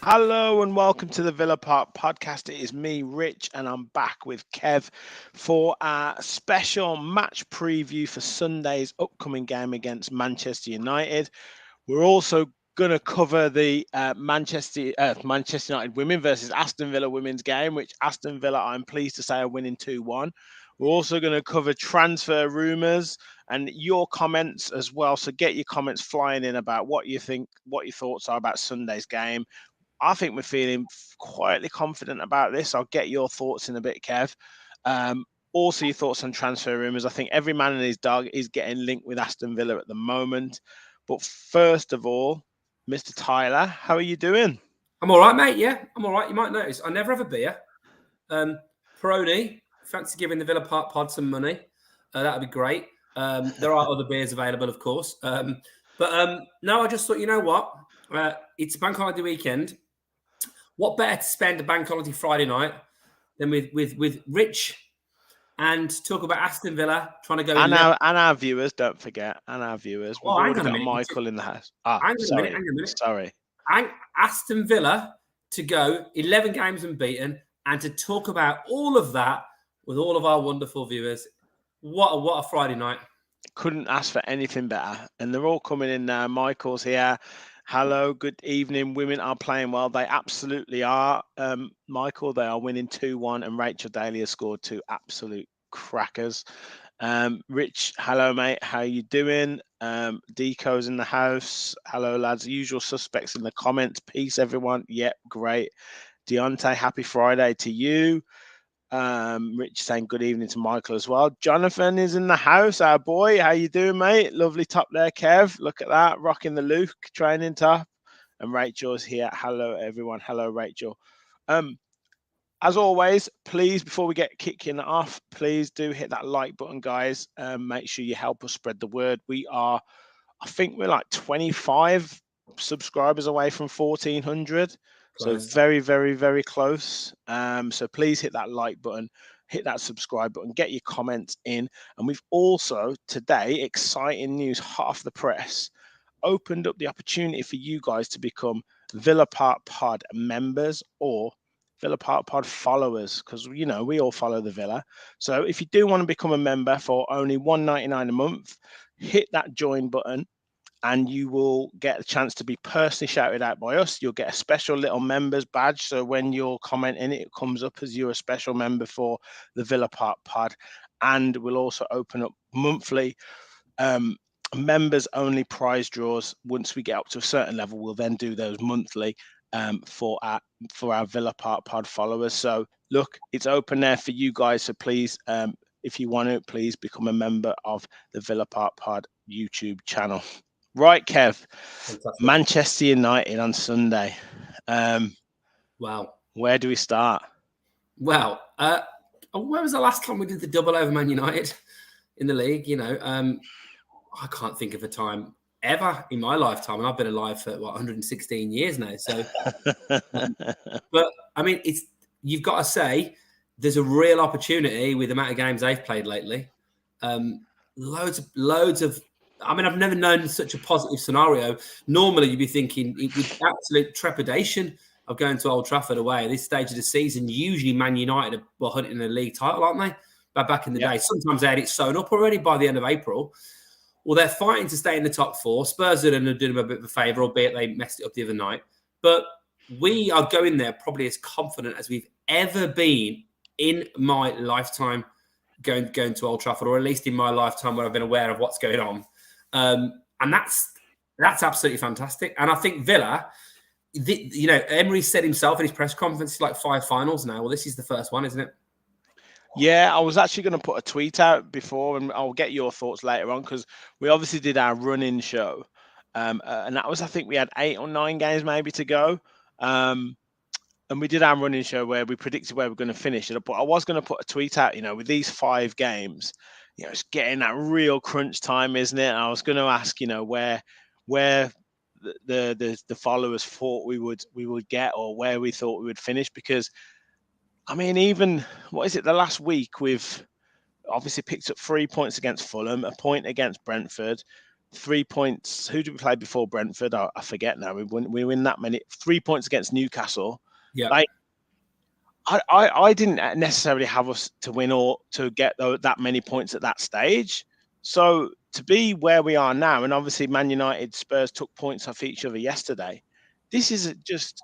Hello and welcome to the Villa Park podcast. It is me, Rich, and I'm back with Kev for our special match preview for Sunday's upcoming game against Manchester United. We're also going to cover the Manchester United women versus Aston Villa women's game, which Aston Villa, I'm pleased to say, are winning 2-1. We're also going to cover transfer rumours and your comments as well. So get your comments flying in about what you think, what your thoughts are about Sunday's game. I think we're feeling quietly confident about this. I'll get your thoughts in a bit, Kev. Also, your thoughts on transfer rumours. I think every man and his dog is getting linked with Aston Villa at the moment. But first of all, Mr. Tyler, how are you doing? I'm all right, mate. Yeah, I'm all right. You might notice I never have a beer. Peroni, fancy giving the Villa Park pod some money? That'd be great. There are other beers available, of course. No, I just thought, you know what? It's a bank holiday weekend. What better to spend a bank holiday Friday night than with Rich and talk about Aston Villa trying to go And 11. our viewers, don't forget, and our viewers. We've Oh, hang already on a got minute. Michael in the house. Hang on Sorry. a minute. Sorry. Aston Villa to go 11 games unbeaten and to talk about all of that with all of our wonderful viewers. What a Friday night. Couldn't ask for anything better. And they're all coming in now. Michael's here. Hello, good evening. Women are playing well. They absolutely are. Michael, they are winning 2-1, and Rachel Daly has scored 2 absolute crackers. Rich, hello, mate. How you doing? Deco's in the house. Hello, lads. Usual suspects in the comments. Peace, everyone. Yep, great. Deontay, happy Friday to you. Rich saying good evening to Michael as well. Jonathan is in the house, our boy. How you doing, mate? Lovely top there, Kev. Look at that, rocking the Luke training top. And Rachel's here. Hello, everyone. Hello, Rachel. As always, please, before we get kicking off, please do hit that like button, guys. Make sure you help us spread the word. I think we're like 25 subscribers away from 1,400. So very, very, very close. So please hit that like button, hit that subscribe button, get your comments in. And we've also today, exciting news, hot off the press, opened up the opportunity for you guys to become Villa Park Pod members or Villa Park Pod followers, because we all follow the Villa. So if you do want to become a member for only $1.99 a month, hit that join button and you will get a chance to be personally shouted out by us. You'll get a special little members badge. So when you're commenting, it comes up as you're a special member for the Villa Park Pod. And we'll also open up monthly members only prize draws. Once we get up to a certain level, we'll then do those monthly for our Villa Park Pod followers. So look, it's open there for you guys. So please, if you want to, please become a member of the Villa Park Pod YouTube channel. Right, Kev. Fantastic. Manchester United on Sunday. Wow. Where do we start? Well, where was the last time we did the double over Man United in the league? I can't think of a time ever in my lifetime, and I've been alive for 116 years now. So, but I mean, you've got to say there's a real opportunity with the amount of games they've played lately. Loads of. I mean, I've never known such a positive scenario. Normally, you'd be thinking with absolute trepidation of going to Old Trafford away at this stage of the season. Usually, Man United were hunting a league title, aren't they? Back in the day, sometimes they had it sewn up already by the end of April. Well, they're fighting to stay in the top 4. Spurs are going to do them a bit of a favour, albeit they messed it up the other night. But we are going there probably as confident as we've ever been in my lifetime going to Old Trafford, or at least in my lifetime where I've been aware of what's going on. And that's absolutely fantastic. And I think Villa, Emery said himself in his press conference, it's like 5 finals now. Well, this is the first one, isn't it? Yeah, I was actually going to put a tweet out before, and I'll get your thoughts later on, because we obviously did our run-in show. And that was, I think we had 8 or 9 games maybe to go. And we did our running show where we predicted where we're going to finish it. But I was going to put a tweet out, with these 5 games, it's getting that real crunch time, isn't it? And I was going to ask, where the followers thought we would get, or where we thought we would finish, because I mean, even the last week we've obviously picked up 3 points against Fulham, a point against Brentford. 3 points. Who did we play before Brentford? I forget now. We win that many. 3 points against Newcastle. Yeah. Like, I didn't necessarily have us to win or to get that many points at that stage. So to be where we are now, and obviously Man United, Spurs took points off each other yesterday. This is just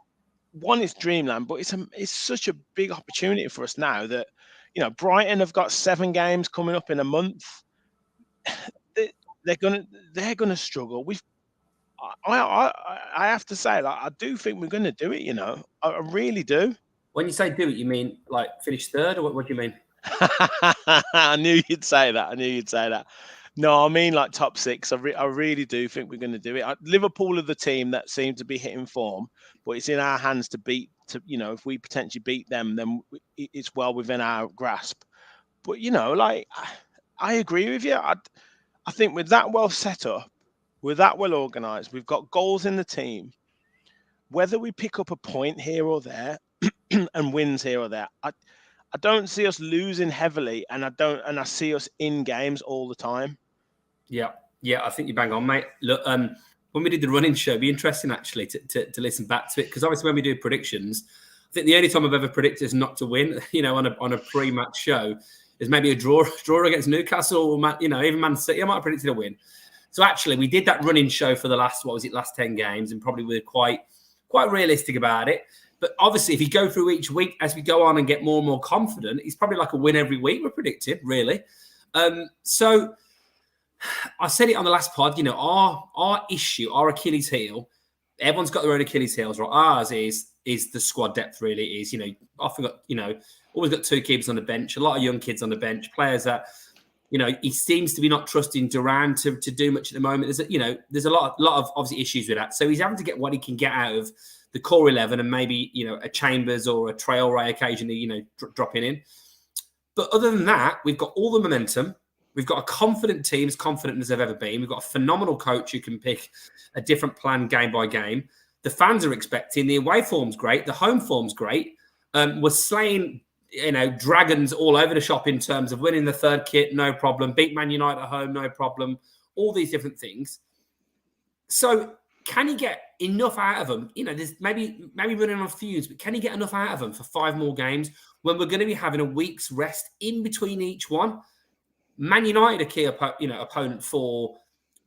one. It's dreamland, but it's such a big opportunity for us now that Brighton have got 7 games coming up in a month. They're gonna struggle. I have to say, like, I do think we're gonna do it. I really do. When you say do it, you mean like finish third, or what do you mean? I knew you'd say that. No, I mean like top 6. I really do think we're going to do it. Liverpool are the team that seem to be hitting form, but it's in our hands to beat. If we potentially beat them, then it's well within our grasp. But like, I agree with you. I think with that well set up, we're that well organised. We've got goals in the team. Whether we pick up a point here or there and wins here or there, I don't see us losing heavily, and I see us in games all the time. Yeah, I think you bang on, mate. Look, when we did the running show, it'd be interesting actually to listen back to it, because obviously when we do predictions, I think the only time I've ever predicted is not to win, on a pre-match show, is maybe a draw against Newcastle, or even Man City. I might have predicted a win. So actually, we did that running show for the last 10 games, and probably we're quite realistic about it. But obviously, if you go through each week as we go on and get more and more confident, it's probably like a win every week we're predicting, really. So I said it on the last pod, our issue, our Achilles heel, everyone's got their own Achilles heels, right? Ours is the squad depth, really. Is, often got, always got 2 keepers on the bench, a lot of young kids on the bench, players that, he seems to be not trusting Duran to do much at the moment. There's a lot of obviously issues with that. So he's having to get what he can get out of the core 11, and maybe, a Chambers or a Traore occasionally, dropping in. But other than that, we've got all the momentum. We've got a confident team, as confident as they've ever been. We've got a phenomenal coach who can pick a different plan game by game. The fans are expecting. The away form's great. The home form's great. We're slaying, dragons all over the shop in terms of winning the third kit, no problem. Beat Man United at home, no problem. All these different things. So can he get enough out of them? There's maybe running on fuse, but can he get enough out of them for 5 more games when we're going to be having a week's rest in between each one? Man United, a key opponent for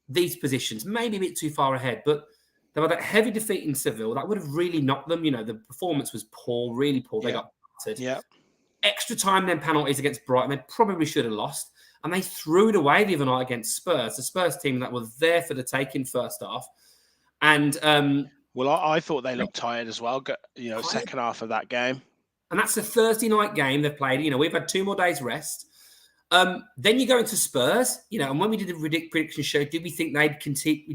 these positions, maybe a bit too far ahead, but they were that heavy defeat in Seville that would have really knocked them. The performance was poor, really poor. They got battered. Yeah. Extra time, then penalties against Brighton. They probably should have lost, and they threw it away the other night against Spurs, the Spurs team that was there for the taking first half. And well, I thought they looked tired as well. Second half of that game, and that's a Thursday night game they've played. We've had 2 more days rest. Then you go into Spurs, and when we did the prediction show, did we think they'd concede?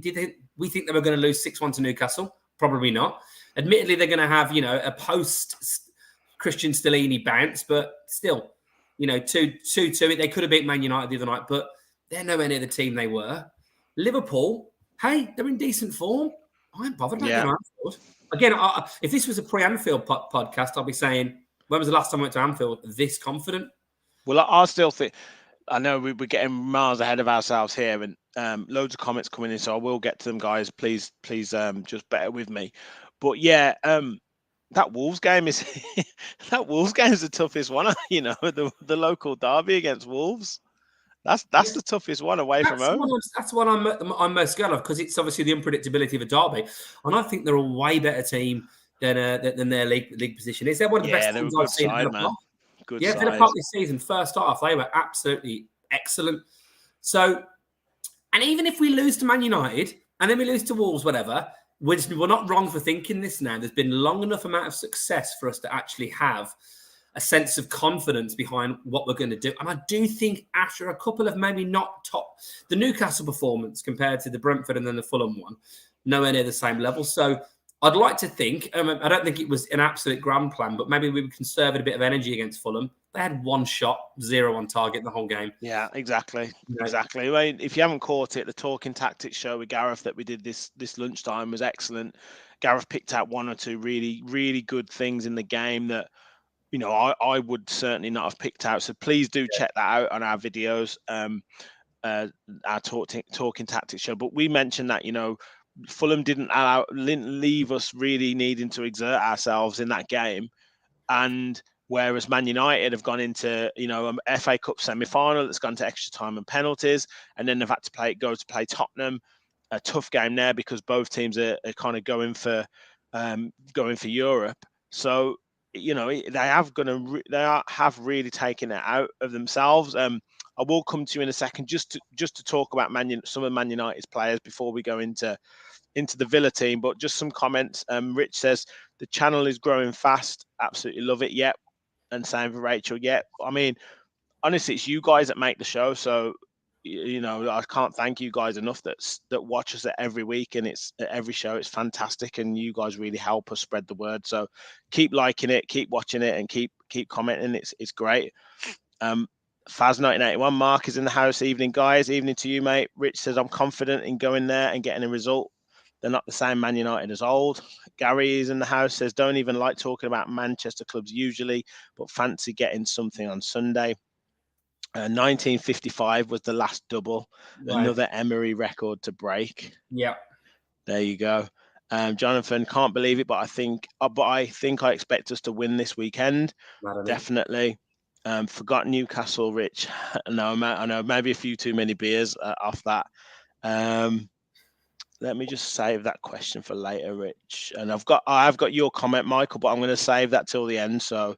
We think they were going to lose 6-1 to Newcastle? Probably not. Admittedly, they're going to have, a post Christian Stellini bounce, but still, 2-2. They could have beat Man United the other night, but they're nowhere near the team they were. Liverpool, hey, they're in decent form. I ain't bothered about Anfield. Again, if this was a pre-Anfield podcast, I'll be saying, when was the last time I went to Anfield this confident? Well, I still think, I know we're getting miles ahead of ourselves here, and loads of comments coming in, so I will get to them, guys. Please, just bear with me. But yeah, that Wolves game is the toughest one. The local derby against Wolves. That's the toughest one away from home. That's what I'm most scared of, because it's obviously the unpredictability of a derby, and I think they're a way better team than their league position is. They're one of the best teams I've seen in the block. Villa Park this season, first half, they were absolutely excellent. So, and even if we lose to Man United and then we lose to Wolves, whatever, we're not wrong for thinking this now. There's been long enough amount of success for us to actually have a sense of confidence behind what we're going to do. And I do think after a couple of maybe not top, the Newcastle performance compared to the Brentford and then the Fulham one, nowhere near the same level. So I'd like to think, I don't think it was an absolute grand plan, but maybe we would conserve a bit of energy against Fulham. They had 1 shot, 0 on target the whole game. Yeah, exactly. Exactly. I mean, if you haven't caught it, the Talking Tactics show with Gareth that we did this lunchtime was excellent. Gareth picked out 1 or 2 really, really good things in the game that, I would certainly not have picked out. So please do check that out on our videos. our talking tactics show. But we mentioned that, Fulham didn't leave us really needing to exert ourselves in that game. And whereas Man United have gone into, an FA Cup semi-final that's gone to extra time and penalties, and then they've had to go to play Tottenham, a tough game there because both teams are kind of going for Europe. So they have really taken it out of themselves. I will come to you in a second just to talk about some of Man United's players before we go into the Villa team, but just some comments. Rich says the channel is growing fast. Absolutely love it. Yep. And same for Rachel. Yep. I mean, honestly, it's you guys that make the show. So, I can't thank you guys enough that watch us every week, and it's at every show. It's fantastic, and you guys really help us spread the word. So keep liking it, keep watching it, and keep commenting. It's great. Faz1981, Mark is in the house. Evening, guys. Evening to you, mate. Rich says, I'm confident in going there and getting a result. They're not the same Man United as old. Gary is in the house, says, don't even like talking about Manchester clubs usually, but fancy getting something on Sunday. 1955 was the last double. Right. Another Emery record to break. Yeah. There you go. Jonathan, can't believe it, but I think I expect us to win this weekend. Definitely. Forgot Newcastle, Rich. No, I know, maybe a few too many beers off that. Let me just save that question for later, Rich. And I've got your comment, Michael, but I'm going to save that till the end. So,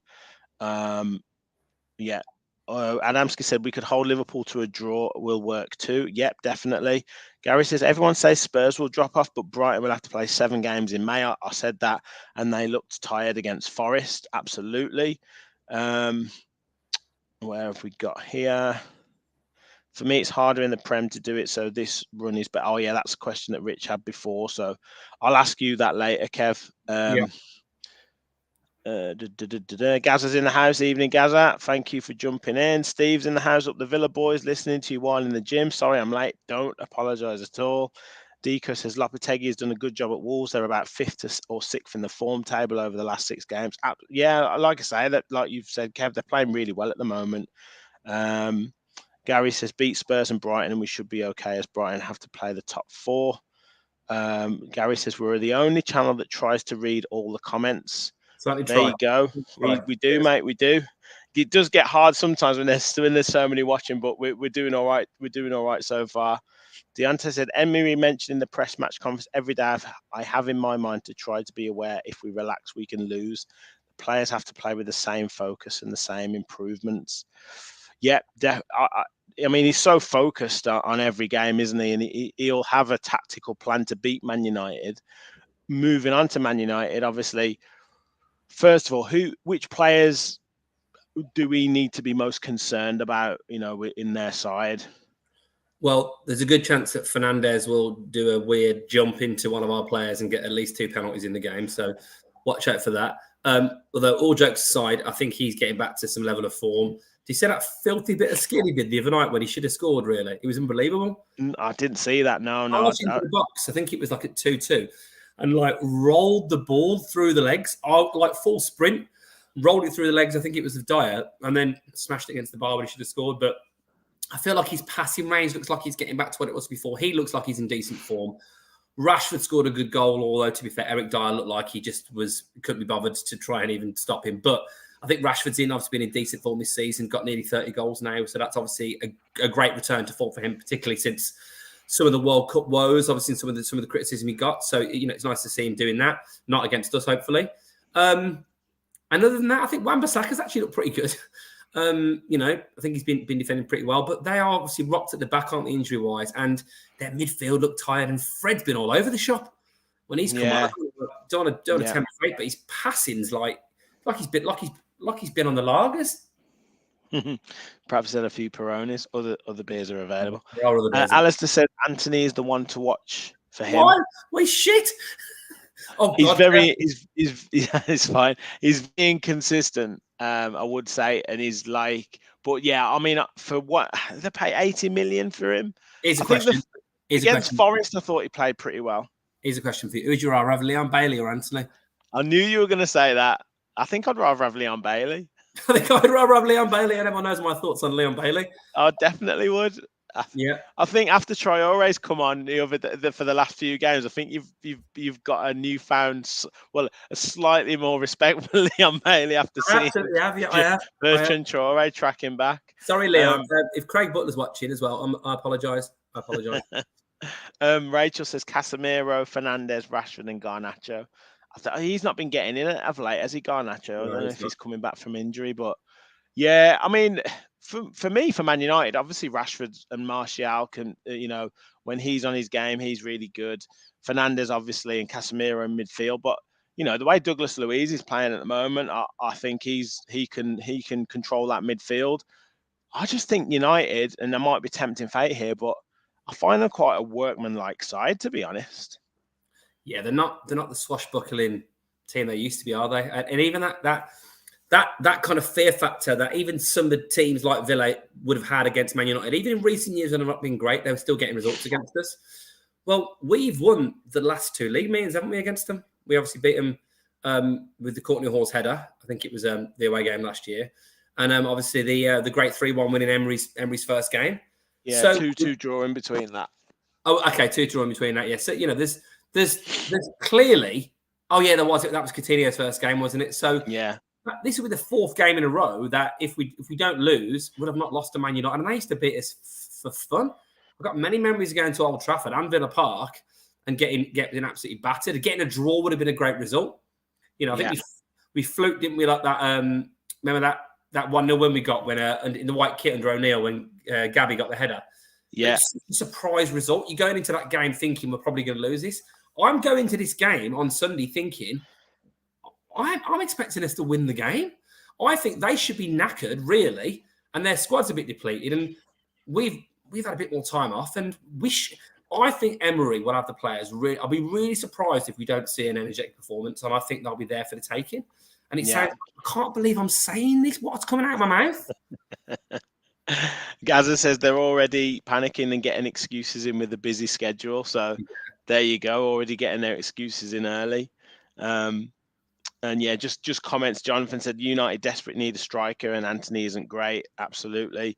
yeah. Adamski said we could hold Liverpool to a draw. Will work too. Yep, definitely. Gary says everyone says Spurs will drop off, but Brighton will have to play 7 games in May. I said that, and they looked tired against Forest. Absolutely. Where have we got here? For me, it's harder in the Prem to do it, so this run is better. Oh, yeah, that's a question that Rich had before, so I'll ask you that later, Kev. Yeah. Gaza's in the house. Evening, Gaza. Thank you for jumping in. Steve's in the house. Up the Villa boys, listening to you while in the gym. Sorry, I'm late. Don't apologise at all. Deco says Lopetegui has done a good job at Wolves. They're about 5th or 6th in the form table over the last 6 games. Yeah, like I say, that like you've said, Kev, they're playing really well at the moment. Gary says beat Spurs and Brighton and we should be okay as Brighton have to play the top 4. Gary says we're the only channel that tries to read all the comments. There you go. We do, mate. We do. It does get hard sometimes when there's so many watching, but we're doing all right. We're doing all right so far. Deontay said, Emery mentioned in the press match conference every day I have in my mind to try to be aware if we relax, we can lose. The players have to play with the same focus and the same improvements. Yeah, I mean, he's so focused on every game, isn't he? And he'll have a tactical plan to beat Man United. Moving on to Man United, obviously, first of all, which players do we need to be most concerned about, in their side? Well, there's a good chance that Fernandes will do a weird jump into one of our players and get at least 2 penalties in the game. So watch out for that. Although all jokes aside, I think he's getting back to some level of form. Did you see that filthy bit of skill he did the other night when he should have scored, really? It was unbelievable. I didn't see that, no. I was into the box. I think it was like at 2-2. And rolled the ball through the legs, full sprint, rolled it through the legs. I think it was of Dyer, and then smashed it against the bar when he should have scored. But I feel like his passing range looks like he's getting back to what it was before. He looks like he's in decent form. Rashford scored a good goal, although to be fair, Eric Dyer looked like he just couldn't be bothered to try and even stop him. But I think Rashford's obviously been in decent form this season, got nearly 30 goals now. So that's obviously a great return to form for him, particularly since some of the World Cup woes, obviously some of the criticism he got. So, it's nice to see him doing that, not against us, hopefully. And other than that, I think Wan-Bissaka's actually looked pretty good. I think he's been defending pretty well, but they are obviously rocked at the back, aren't they, injury-wise? And their midfield looked tired, and Fred's been all over the shop when he's come on. Don't want to tempt fate, but his passing's like he's been on the lagers. Perhaps had a few Peronis. Other beers are available. Alistair said Anthony is the one to watch for him. Why shit? Oh, he's God, it's fine. He's being consistent, I would say, and he's but yeah, I mean, for what they pay 80 million for him? Here's a question. Against Forest, I thought he played pretty well. Here's a question for you: who'd you rather have, Leon Bailey or Anthony? I knew you were going to say that. I think I'd rather have Leon Bailey. I think I'd rather have Leon Bailey, and everyone knows my thoughts on Leon Bailey. I definitely would. Yeah. I think after Traore's come on for the last few games, I think you've got a newfound, a slightly more respect for Leon Bailey after I seeing absolutely have. Yeah, I have. Bertrand Traore tracking back. Sorry, Leon. If Craig Butler's watching as well, I apologise. Rachel says Casemiro, Fernandez, Rashford, and Garnacho. He's not been getting in it of late, has he, Garnacho? I don't know if he's coming back from injury, but yeah, I mean, for me, for Man United, obviously Rashford and Martial can, when he's on his game, he's really good. Fernandez, obviously, and Casemiro in midfield, but the way Douglas Luiz is playing at the moment, I think he can control that midfield. I just think United, and there might be tempting fate here, but I find them quite a workman-like side, to be honest. Yeah, they're not the swashbuckling team they used to be, are they? And even that kind of fear factor that even some of the teams like Villa would have had against Man United, even in recent years when they've not been great, they were still getting results against us. Well, we've won the last 2 league meetings, haven't we, against them? We obviously beat them with the Courtney Hall's header. I think it was the away game last year. And obviously the great 3-1 win in Emery's first game. Yeah, so 2-2 draw in between that. Oh, okay, 2-2 draw in between that. Yeah, so there's clearly. Oh yeah, that was Coutinho's first game, wasn't it? So yeah, this will be the 4th game in a row that if we don't lose, would have not lost to Man United, and they used to beat us for fun. I've got many memories of going to Old Trafford and Villa Park and getting absolutely battered. Getting a draw would have been a great result. I think we fluked, didn't we? Like that. Remember that 1-0 when we got in the white kit under O'Neill when Gabby got the header. Yeah, it's a surprise result. You're going into that game thinking we're probably going to lose this. I'm going to this game on Sunday thinking I'm expecting us to win the game. I think they should be knackered, really, and their squad's a bit depleted, and we've had a bit more time off, and I think Emery will have the players. I'll be really surprised if we don't see an energetic performance, and I think they'll be there for the taking. And it sounds, I can't believe I'm saying this. What's coming out of my mouth? Gaza says they're already panicking and getting excuses in with a busy schedule. So there you go, already getting their excuses in early. And yeah, just comments. Jonathan said United desperately need a striker, and Anthony isn't great. Absolutely.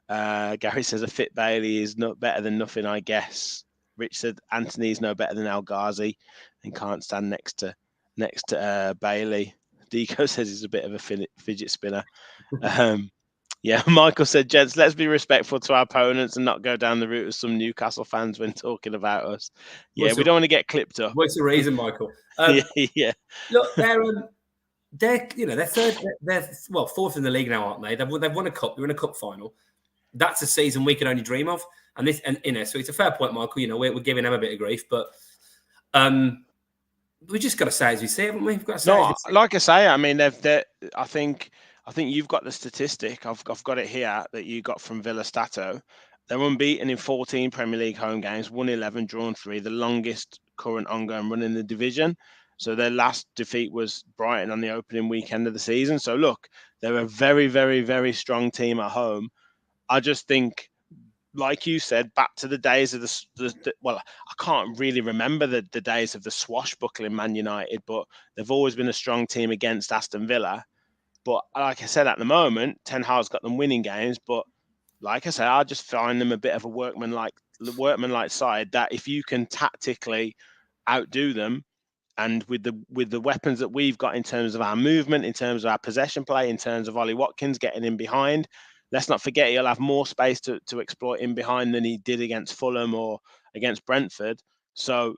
Gary says a fit Bailey is not better than nothing, I guess. Rich said Anthony's no better than El Ghazi and can't stand next to Bailey. Deco says he's a bit of a fidget spinner. Yeah, Michael said, gents, let's be respectful to our opponents and not go down the route of some Newcastle fans when talking about us. Yeah, we don't want to get clipped up. What's the reason, Michael? Yeah. Look, they're third, they're 4th in the league now, aren't they? They've won a cup. They're in a cup final. That's a season we could only dream of. So it's a fair point, Michael. We're giving them a bit of grief, but we just got to say as we see, haven't we? We've got to say like I say, I mean, I think you've got the statistic. I've got it here that you got from Villa Stato. They're unbeaten in 14 Premier League home games, won 11, drawn 3, the longest current ongoing run in the division. So their last defeat was Brighton on the opening weekend of the season. So look, they're a very, very, very strong team at home. I just think, like you said, back to the days of I can't really remember the days of the swashbuckling Man United, but they've always been a strong team against Aston Villa. But like I said, at the moment, Ten Hag's got them winning games. But like I said, I just find them a bit of a workman-like side that if you can tactically outdo them, and with the weapons that we've got in terms of our movement, in terms of our possession play, in terms of Ollie Watkins getting in behind, let's not forget he'll have more space to exploit in behind than he did against Fulham or against Brentford. So,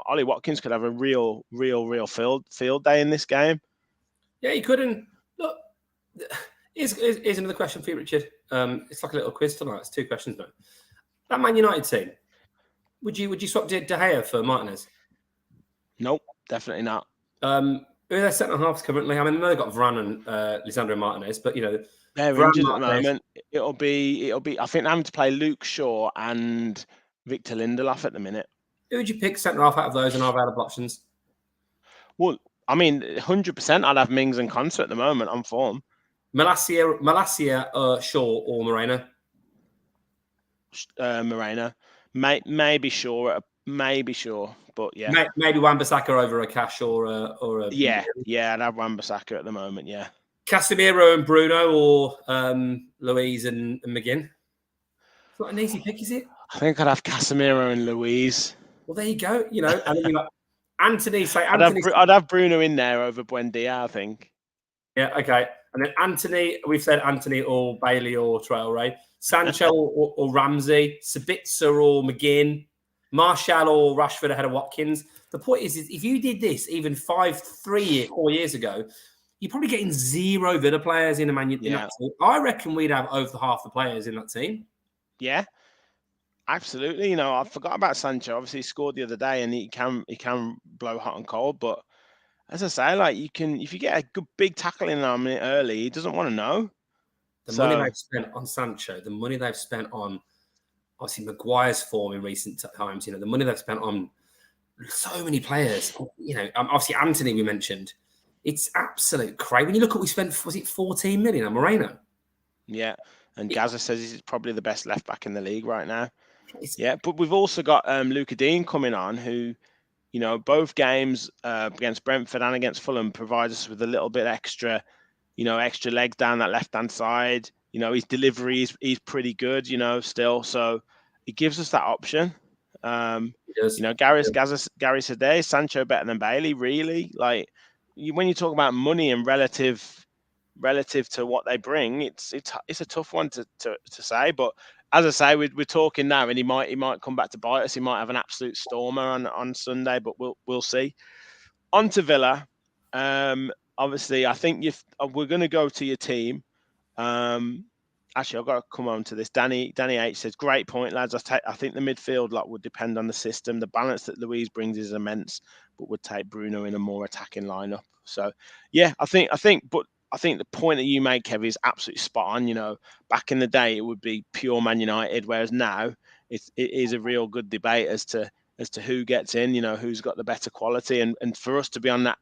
Ollie Watkins could have a real field day in this game. Yeah, he could. And look, here's another question for you, Richard. It's like a little quiz tonight. It's 2 questions now. That Man United team, would you swap De Gea for Martinez? Nope, definitely not. Who are their centre halves currently? I mean, I know they've got Varane and Lisandro Martinez, but they're Varane, injured at the moment. It'll be. I think they're having to play Luke Shaw and Victor Lindelof at the minute. Who would you pick centre half out of those and our available options? Well, I mean, 100%. I'd have Mings and Concert at the moment on form. Malacia, Shaw, or Moreno? Moreno, maybe Shaw. Maybe Shaw, but yeah, maybe Wan-Bissaka over a Cash or a yeah. I'd have Wan-Bissaka at the moment. Yeah, Casemiro and Bruno or Louise and McGinn. It's not an easy pick, is it? I think I'd have Casemiro and Louise. Well, there you go. You know, and then you got Anthony. Say I'd have Anthony. I'd have Bruno in there over Buendia, I think. Yeah, okay. And then Anthony, we've said Anthony or Bailey or Traore. Sancho or Ramsey. Sabitzer or McGinn. Martial or Rashford ahead of Watkins. The point is if you did this even 4 years ago, you're probably getting 0 Villa players in that team. I reckon we'd have over half the players in that team. Yeah, absolutely. You know, I forgot about Sancho. Obviously, he scored the other day, and he can blow hot and cold. But as I say, like you can, if you get a good big tackle in on it early, he doesn't want to know. The money they've spent on Sancho, the money they've spent on obviously Maguire's form in recent times, you know, the money they've spent on so many players, you know, obviously Anthony we mentioned. It's absolute crazy. When you look at what we spent, was it 14 million on Moreno? Yeah, and Gaza says he's probably the best left back in the league right now. Yeah, but we've also got Luca Dean coming on, who, you know, both games against Brentford and against Fulham provide us with a little bit extra, you know, extra legs down that left-hand side. You know, his delivery is pretty good, you know, still. So it gives us that option. You know, Gary said there, Sancho better than Bailey, really? Like, when you talk about money and relative to what they bring, it's a tough one to say. But as I say, we're talking now, and he might come back to bite us. He might have an absolute stormer on Sunday, but we'll see. On to Villa. Obviously, I think we're going to go to your team. Actually, I've got to come on to this. Danny H says, "Great point, lads. I think the midfield would depend on the system. The balance that Louise brings is immense, but would take Bruno in a more attacking lineup." So, yeah, I think the point that you make, Kev, is absolutely spot on. You know, back in the day, it would be pure Man United, whereas now it is a real good debate as to who gets in. You know, who's got the better quality, and for us to be on that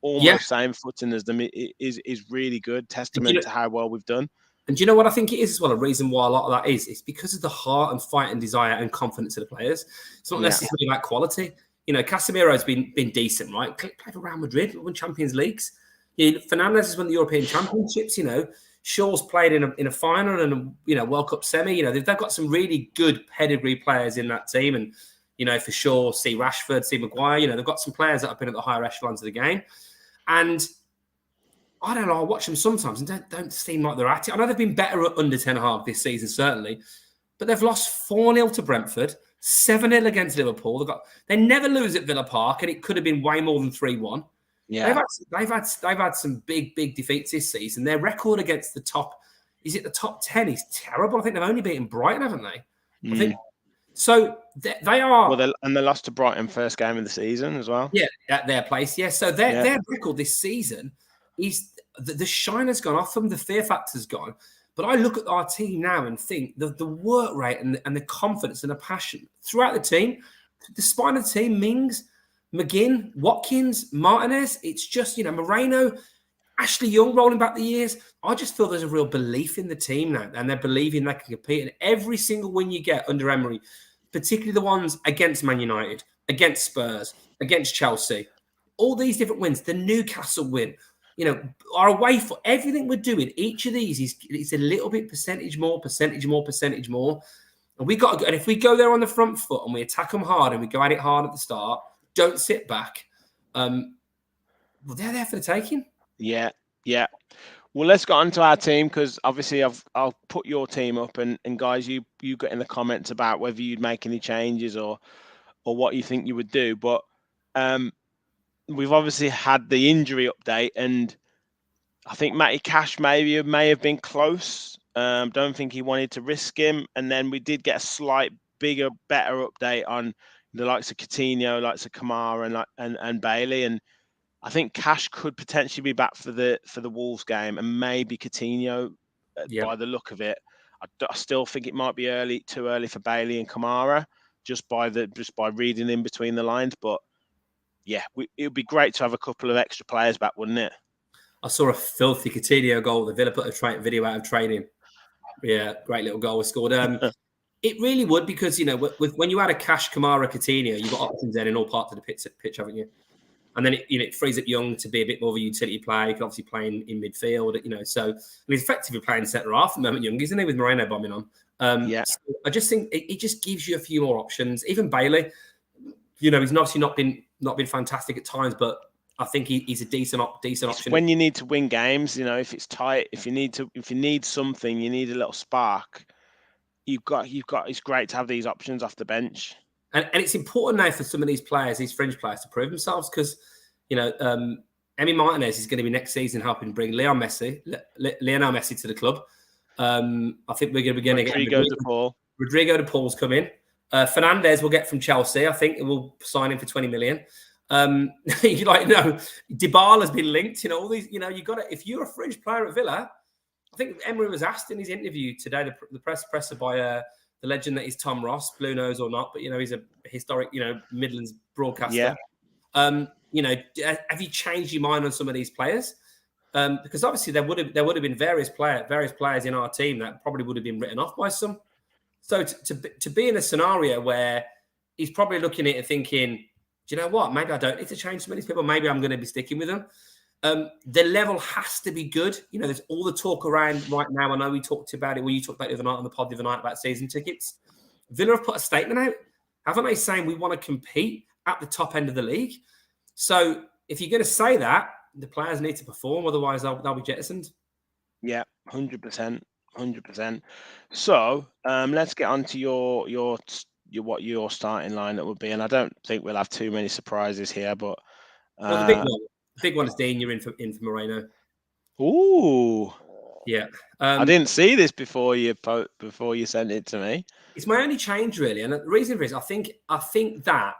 almost same footing as them is really good testament to how well we've done. And do you know what I think it is as well? A reason why a lot of that is it's because of the heart and fight and desire and confidence of the players. It's not necessarily about quality. You know, Casemiro's been decent, right? Played for Real Madrid, won Champions Leagues. You know, Fernandes has won the European Championships. You know, Shaw's played in a final and a World Cup semi. You know, they've got some really good pedigree players in that team, and you know, for sure, see Rashford, see Maguire. You know, they've got some players that have been at the higher echelons of the game, and I don't know. I watch them sometimes and don't seem like they're at it. I know they've been better at under 10.5 this season, certainly, but they've lost 4-0 to Brentford, 7-0 against Liverpool. They never lose at Villa Park, and it could have been way more than 3-1. Yeah, they've had some big defeats this season. Their record against the top 10 is terrible. I think they've only beaten Brighton, haven't they? I think so. They are. Well, they lost to Brighton first game of the season as well. Yeah, at their place. Yeah, so their record this season is the shine has gone off them, the fear factor's gone. But I look at our team now and think the work rate and the confidence and the passion throughout the team, the spine of the team, Mings, McGinn, Watkins, Martinez, it's just, you know, Moreno, Ashley Young rolling back the years. I just feel there's a real belief in the team now, and they're believing they can compete. And every single win you get under Emery, particularly the ones against Man United, against Spurs, against Chelsea, all these different wins, the Newcastle win, you know, our away for everything we're doing, each of these is a little bit percentage more. And we got to go, and if we go there on the front foot and we attack them hard and we go at it hard at the start, don't sit back. Well, they're there for the taking. Yeah. Well, let's get on to our team, because obviously I'll put your team up, and guys, you get in the comments about whether you'd make any changes or what you think you would do. But we've obviously had the injury update, and I think Matty Cash may have been close. Don't think he wanted to risk him, and then we did get a slight bigger, better update on the likes of Coutinho, likes of Kamara, and Bailey, and I think Cash could potentially be back for the Wolves game, and maybe Coutinho by the look of it. I still think it might be too early for Bailey and Kamara, just by reading in between the lines. But yeah, it would be great to have a couple of extra players back, wouldn't it? I saw a filthy Coutinho goal. The Villa put a video out of training. Yeah, great little goal was scored. It really would, because, you know, when you add a Cash, Kamara, Coutinho, you've got options there in all parts of the pitch, haven't you? And then it frees up Young to be a bit more of a utility player. He can obviously play in midfield, you know. So he's effectively playing centre half at the moment, Young, isn't he, with Moreno bombing on? Yeah. So I just think it just gives you a few more options. Even Bailey, he's obviously not been fantastic at times, but I think he's a decent option. When you need to win games, if it's tight, if you need something, you need a little spark. You've got. It's great to have these options off the bench. And it's important now for some of these players, these fringe players, to prove themselves because, Emi Martinez is going to be next season helping bring Lionel Messi to the club. I think we're going to be getting Rodrigo de Paul's come in. Fernandez will get from Chelsea. I think we'll sign him for 20 million. Dybala's been linked. All these. You got to. If you're a fringe player at Villa, I think Emery was asked in his interview today, the presser by the legend that is Tom Ross, Blue Nose or not, but he's a historic, Midlands broadcaster. Yeah. Have you changed your mind on some of these players? Because obviously there would have been various players in our team that probably would have been written off by some. So to be in a scenario where he's probably looking at it and thinking, do you know what? Maybe I don't need to change some of these people. Maybe I'm going to be sticking with them. The level has to be good. There's all the talk around right now. I know we talked about it when you talked about it the other night on the pod the other night about season tickets. Villa have put a statement out, haven't they, saying we want to compete at the top end of the league. So if you're going to say that, the players need to perform, otherwise they'll be jettisoned. Yeah, 100%. So let's get on to your what your starting lineup would be, and I don't think we'll have too many surprises here, but the big one is Dean. You're in for Moreno. Ooh, yeah. I didn't see this before you sent it to me. It's my only change really, and the reason for it is I think that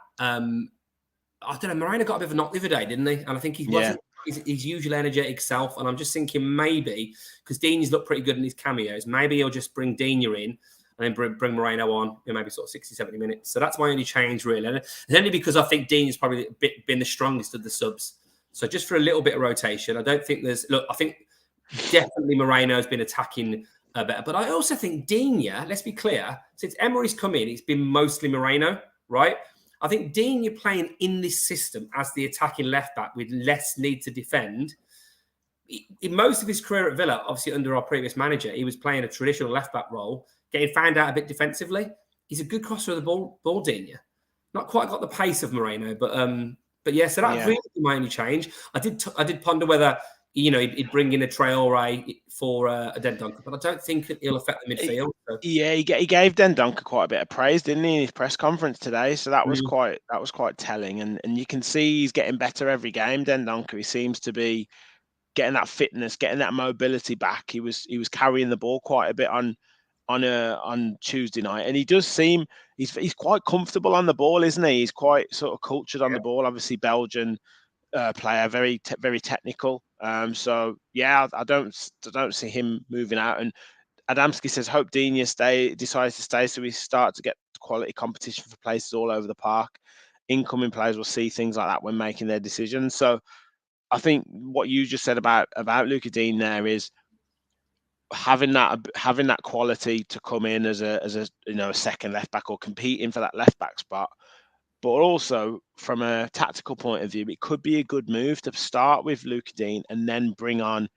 I don't know, Moreno got a bit of a knock the other day, didn't he? And I think he wasn't his usual energetic self. And I'm just thinking maybe, because Dina's looked pretty good in his cameos, maybe he'll just bring Dina in and then bring Moreno on in maybe sort of 60, 70 minutes. So that's my only change, really. And it's only because I think Dina's probably been the strongest of the subs. So just for a little bit of rotation, I don't think I think definitely Moreno's been attacking better. But I also think Dina, let's be clear, since Emery's come in, it's been mostly Moreno, right? I think Dean, you're playing in this system as the attacking left back with less need to defend. In most of his career at Villa, obviously under our previous manager, he was playing a traditional left back role, getting found out a bit defensively. He's a good crosser of the ball, Dean. Not quite got the pace of Moreno, but yeah. So that really my only change. I did ponder whether he'd bring in a Traore for a Dendoncker, but I don't think it'll affect the midfield. So. Yeah, he gave Dendoncker quite a bit of praise, didn't he, in his press conference today? So that was quite telling, and you can see he's getting better every game. Dendoncker, he seems to be getting that fitness, getting that mobility back. He was carrying the ball quite a bit on Tuesday night, and he does seem he's quite comfortable on the ball, isn't he? He's quite sort of cultured on the ball. Obviously, Belgian player, very technical. So yeah, I don't see him moving out. And Adamski says, hope Dina decides to stay, so we start to get quality competition for places all over the park. Incoming players will see things like that when making their decisions. So I think what you just said about Luca Dean there is having that quality to come in as a second left back or competing for that left back spot. But also, from a tactical point of view, it could be a good move to start with Luca Dean and then bring on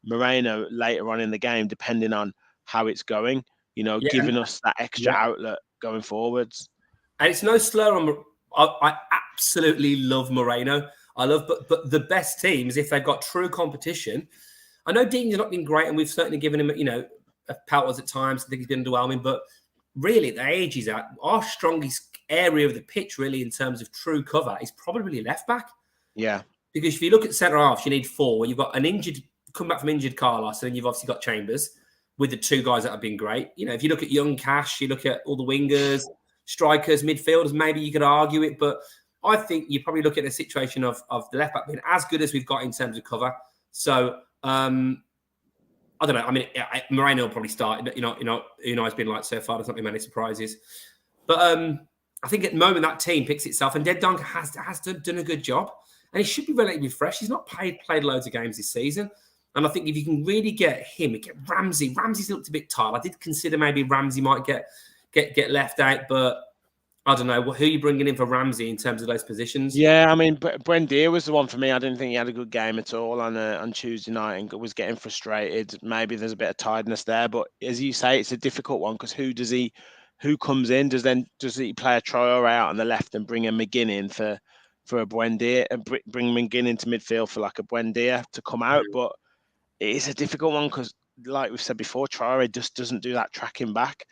Moreno later on in the game, depending on how it's going, giving us that extra outlet going forwards. And it's no slur on. I absolutely love Moreno. But the best teams, if they've got true competition, I know Dean's not been great, and we've certainly given him, pelters at times. I think he's been underwhelming, but really, at the age he's at, our strongest area of the pitch, really, in terms of true cover, is probably left back. Yeah. Because if you look at centre halves, you need four. You've got come back from injured Carlos, and then you've obviously got Chambers with the two guys that have been great. If you look at young Cash, you look at all the wingers, strikers, midfielders, maybe you could argue it, but I think you probably look at the situation of the left back being as good as we've got in terms of cover. So, I don't know. I mean, Moreno will probably start. It's been like so far. There's not been many surprises, but I think at the moment that team picks itself, and Dendoncker has done a good job, and he should be relatively fresh. He's not played loads of games this season, and I think if you can really get him, get Ramsey's looked a bit tired. I did consider maybe Ramsey might get left out, but I don't know who are you bringing in for Ramsey in terms of those positions. Yeah, I mean, Brendier was the one for me. I didn't think he had a good game at all on Tuesday night and was getting frustrated. Maybe there's a bit of tiredness there, but as you say, it's a difficult one because who comes in? Does he play a Traore out on the left and bring a McGinn in for a Buendia and bring McGinn into midfield for like a Buendia to come out? But it is a difficult one because, like we've said before, Traore just doesn't do that tracking back,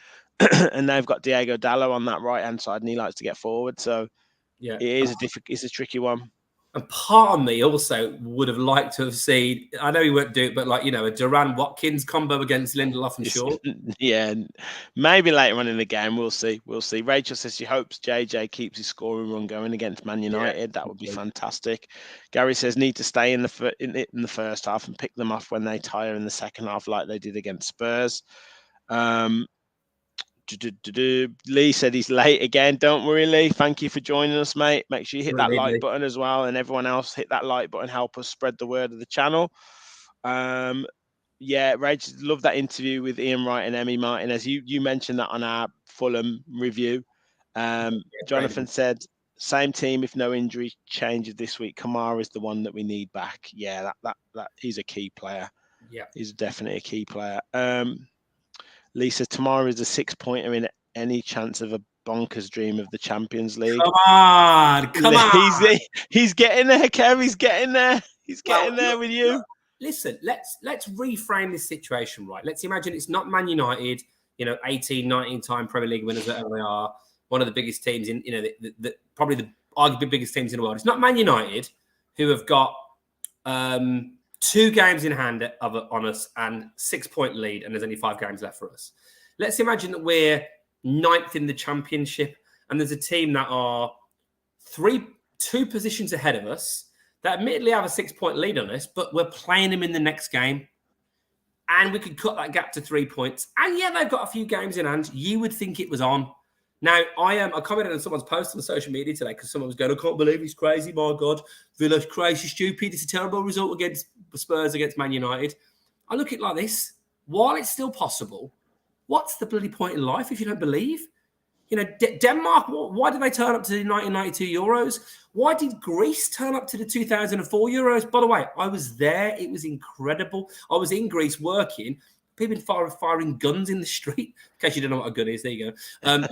and they've got Diego Dallo on that right hand side, and he likes to get forward. So Yeah, it's a tricky one. and part of me also would have liked to have seen. I know he won't do it, but a Duran Watkins combo against Lindelof and Shaw. Yeah, maybe later on in the game we'll see. We'll see. Rachel says she hopes JJ keeps his scoring run going against Man United. That would be fantastic. Gary says need to stay in the first half and pick them off when they tire in the second half, like they did against Spurs. Lee said he's late again. Don't worry, Lee. Thank you for joining us, mate. Make sure you hit that like button as well, and everyone else hit that like button. Help us spread the word of the channel. Yeah, Rach, love that interview with Ian Wright and Emmy Martinez. You mentioned that on our Fulham review. Jonathan said, same team if no injury changes this week. Kamara is the one that we need back. Yeah, that he's a key player. Yeah, he's definitely a key player. Lisa, tomorrow is a 6-pointer in any chance of a bonkers dream of the Champions League. Come on. He's getting there, Kev. He's getting there. He's getting there with you. Listen, let's reframe this situation, right? Let's imagine it's not Man United, 18, 19-time Premier League winners, whatever they are, one of the biggest teams in, probably the arguably biggest teams in the world. It's not Man United who have got 2 games in hand on us and 6-point lead, and there's only 5 games left for us. Let's imagine that we're 9th in the Championship, and there's a team that are 2 positions ahead of us that admittedly have a 6-point lead on us, but we're playing them in the next game, and we could cut that gap to 3 points. And yeah, they've got a few games in hand. You would think it was on. Now, I commented on someone's post on social media today because someone was going, I can't believe he's crazy. My God, Villa's crazy, stupid. It's a terrible result against Spurs against Man United. I look at it like this. While it's still possible, what's the bloody point in life if you don't believe? Denmark, why did they turn up to the 1992 Euros? Why did Greece turn up to the 2004 Euros? By the way, I was there. It was incredible. I was in Greece working. People firing guns in the street. In case you don't know what a gun is, there you go.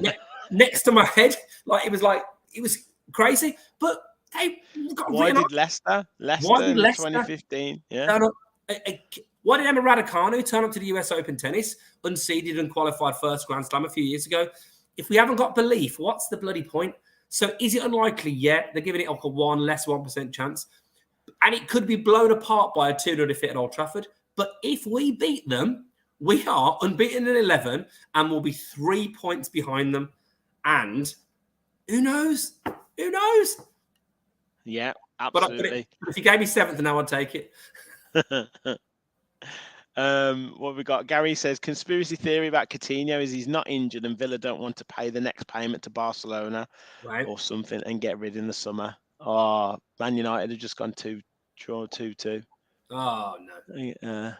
Next to my head, it was crazy. But they got Why did Leicester in 2015? Yeah. Why did Emma Raducanu turn up to the US Open tennis, unseeded and qualified first Grand Slam a few years ago? If we haven't got belief, what's the bloody point? So is it unlikely? Yeah, they're giving it like a 1% chance. And it could be blown apart by a 2-0 defeat at Old Trafford. But if we beat them, we are unbeaten in 11 and we'll be 3 points behind them. And who knows? Who knows? Yeah, absolutely. But if you gave me 7th now, I'd take it. What we got? Gary says conspiracy theory about Coutinho is he's not injured and Villa don't want to pay the next payment to Barcelona or something and get rid in the summer. Oh, Man United have just gone 2-2. Oh no.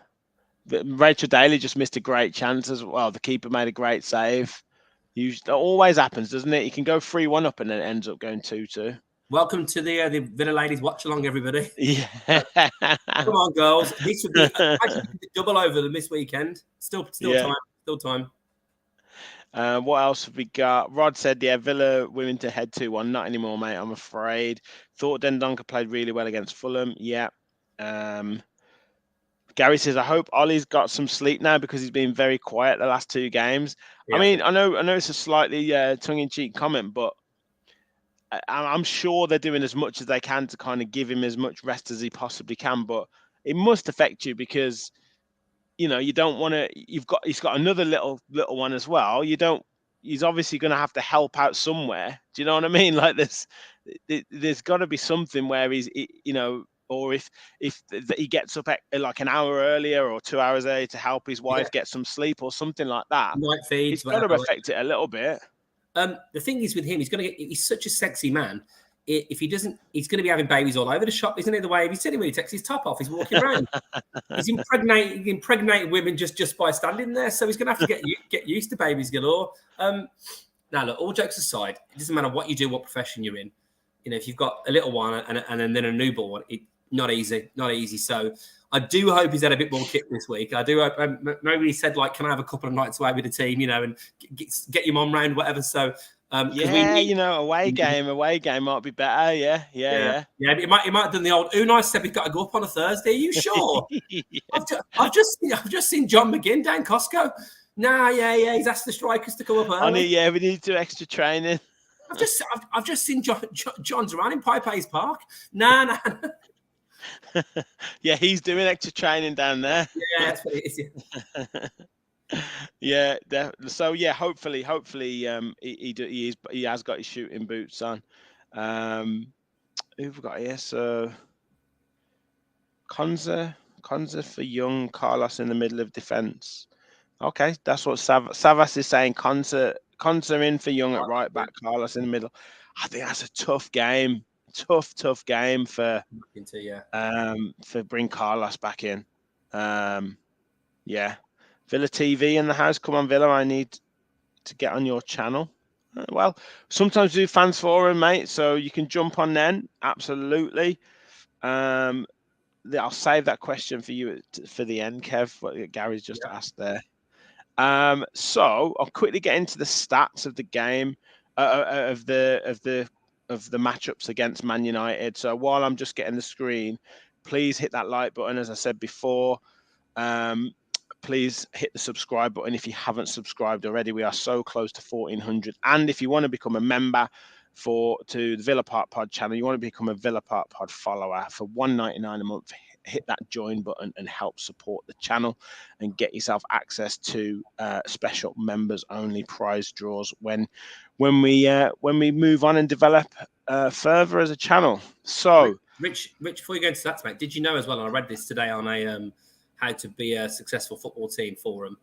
But Rachel Daly just missed a great chance as well. The keeper made a great save. It always happens, doesn't it? You can go 3-1 up and then it ends up going 2-2. Welcome to the Villa Ladies watch along, everybody. Yeah. Come on, girls. This would be double over this weekend. Still time. What else have we got? Rod said, Villa women to head 2-1. Not anymore, mate, I'm afraid. Thought Dendoncker played really well against Fulham. Yeah. Gary says, I hope Ollie's got some sleep now because he's been very quiet the last 2 games. Yeah. I mean, I know it's a slightly tongue-in-cheek comment, but I'm sure they're doing as much as they can to kind of give him as much rest as he possibly can. But it must affect you because, you don't want to. He's got another little one as well. He's obviously going to have to help out somewhere. Do you know what I mean? Like there's got to be something where he's, or if he gets up at like an hour earlier or 2 hours earlier to help his wife get some sleep or something like that. It's got to affect it a little bit. The thing is with him, he's such a sexy man. If he doesn't, he's going to be having babies all over the shop, isn't it? The way he's sitting when he takes his top off, he's walking around. He's impregnating women just by standing there. So he's going to have to get used to babies galore. Now, look, all jokes aside, it doesn't matter what you do, what profession you're in. If you've got a little one and then a newborn, not easy. So I do hope he's had a bit more kit this week. I do hope. Maybe he said, like, can I have a couple of nights away with the team, and get your mom round, whatever. So yeah, away game might be better. Yeah. Yeah. He might have done the old. Unai said we've got to go up on a Thursday. Are you sure? Yeah. I've just seen John McGinn down Costco. Nah, yeah. He's asked the strikers to come up early. We need to do extra training. I've just seen John's around in Pipe's Park. Nah. Yeah, he's doing extra training down there. Yeah, that's what it is. Yeah, so yeah, hopefully, he has got his shooting boots on. Who've we got here? So Konza for Young, Carlos in the middle of defence. Okay, that's what Savas is saying. Konza in for Young at right back, Carlos in the middle. I think that's a tough game. Tough game for bring Carlos back in. Yeah. Villa TV in the house. Come on, Villa. I need to get on your channel. Well, sometimes we do fans forum, mate. So you can jump on then. Absolutely. I'll save that question for you for the end, Kev. What Gary's just asked there. So I'll quickly get into the stats of the game, of the matchups against Man United. So while I'm just getting the screen, please hit that like button. As I said before, please hit the subscribe button if you haven't subscribed already. We are so close to 1,400. And if you want to become a member to the Villa Park Pod channel, you want to become a Villa Park Pod follower for $1.99 a month, hit that join button and help support the channel and get yourself access to special members only prize draws when we move on and develop further as a channel. So Rich, before you go into that, mate, did you know as well, and I read this today on a how to be a successful football team forum,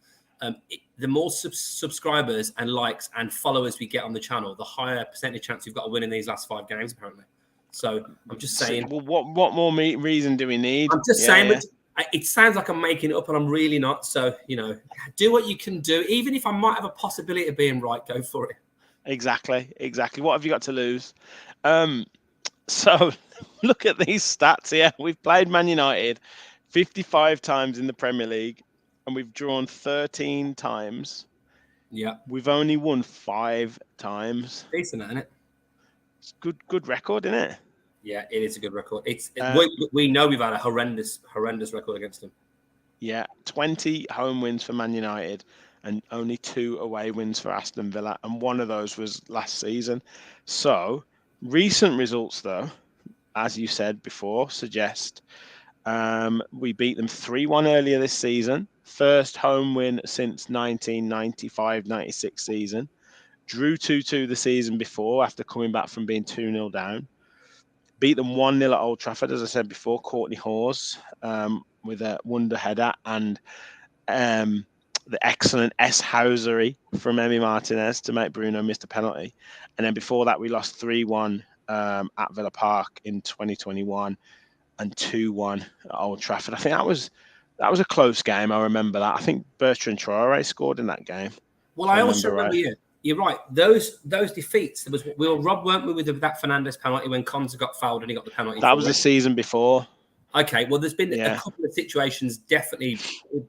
the more subscribers and likes and followers we get on the channel, the higher percentage chance we've got to win in these last 5 games, apparently. So I'm just saying. Well, what more reason do we need? I'm just saying. It sounds like I'm making it up, and I'm really not. So do what you can do. Even if I might have a possibility of being right, go for it. Exactly. What have you got to lose? So look at these stats here. We've played Man United 55 times in the Premier League, and we've drawn 13 times. Yeah. We've only won 5 times. Decent, isn't it? It's good record, isn't it? Yeah, it is a good record. We know we've had a horrendous record against them. Yeah, 20 home wins for Man United and only 2 away wins for Aston Villa, and one of those was last season. So recent results, though, as you said before, suggest we beat them 3-1 earlier this season. First home win since 1995-96 season. Drew 2-2 the season before after coming back from being 2-0 down. Beat them 1-0 at Old Trafford, as I said before. Courtney Hawes with a wonder header and the excellent S-housery from Emi Martinez to make Bruno miss the penalty. And then before that, we lost 3-1 at Villa Park in 2021 and 2-1 at Old Trafford. I think that was a close game. I remember that. I think Bertrand Traore scored in that game. Well, I also remember you're right. Those defeats. We were robbed, weren't we, with that Fernandes penalty when Konza got fouled and he got the penalty. That was the season before. Okay, well, there's been a couple of situations definitely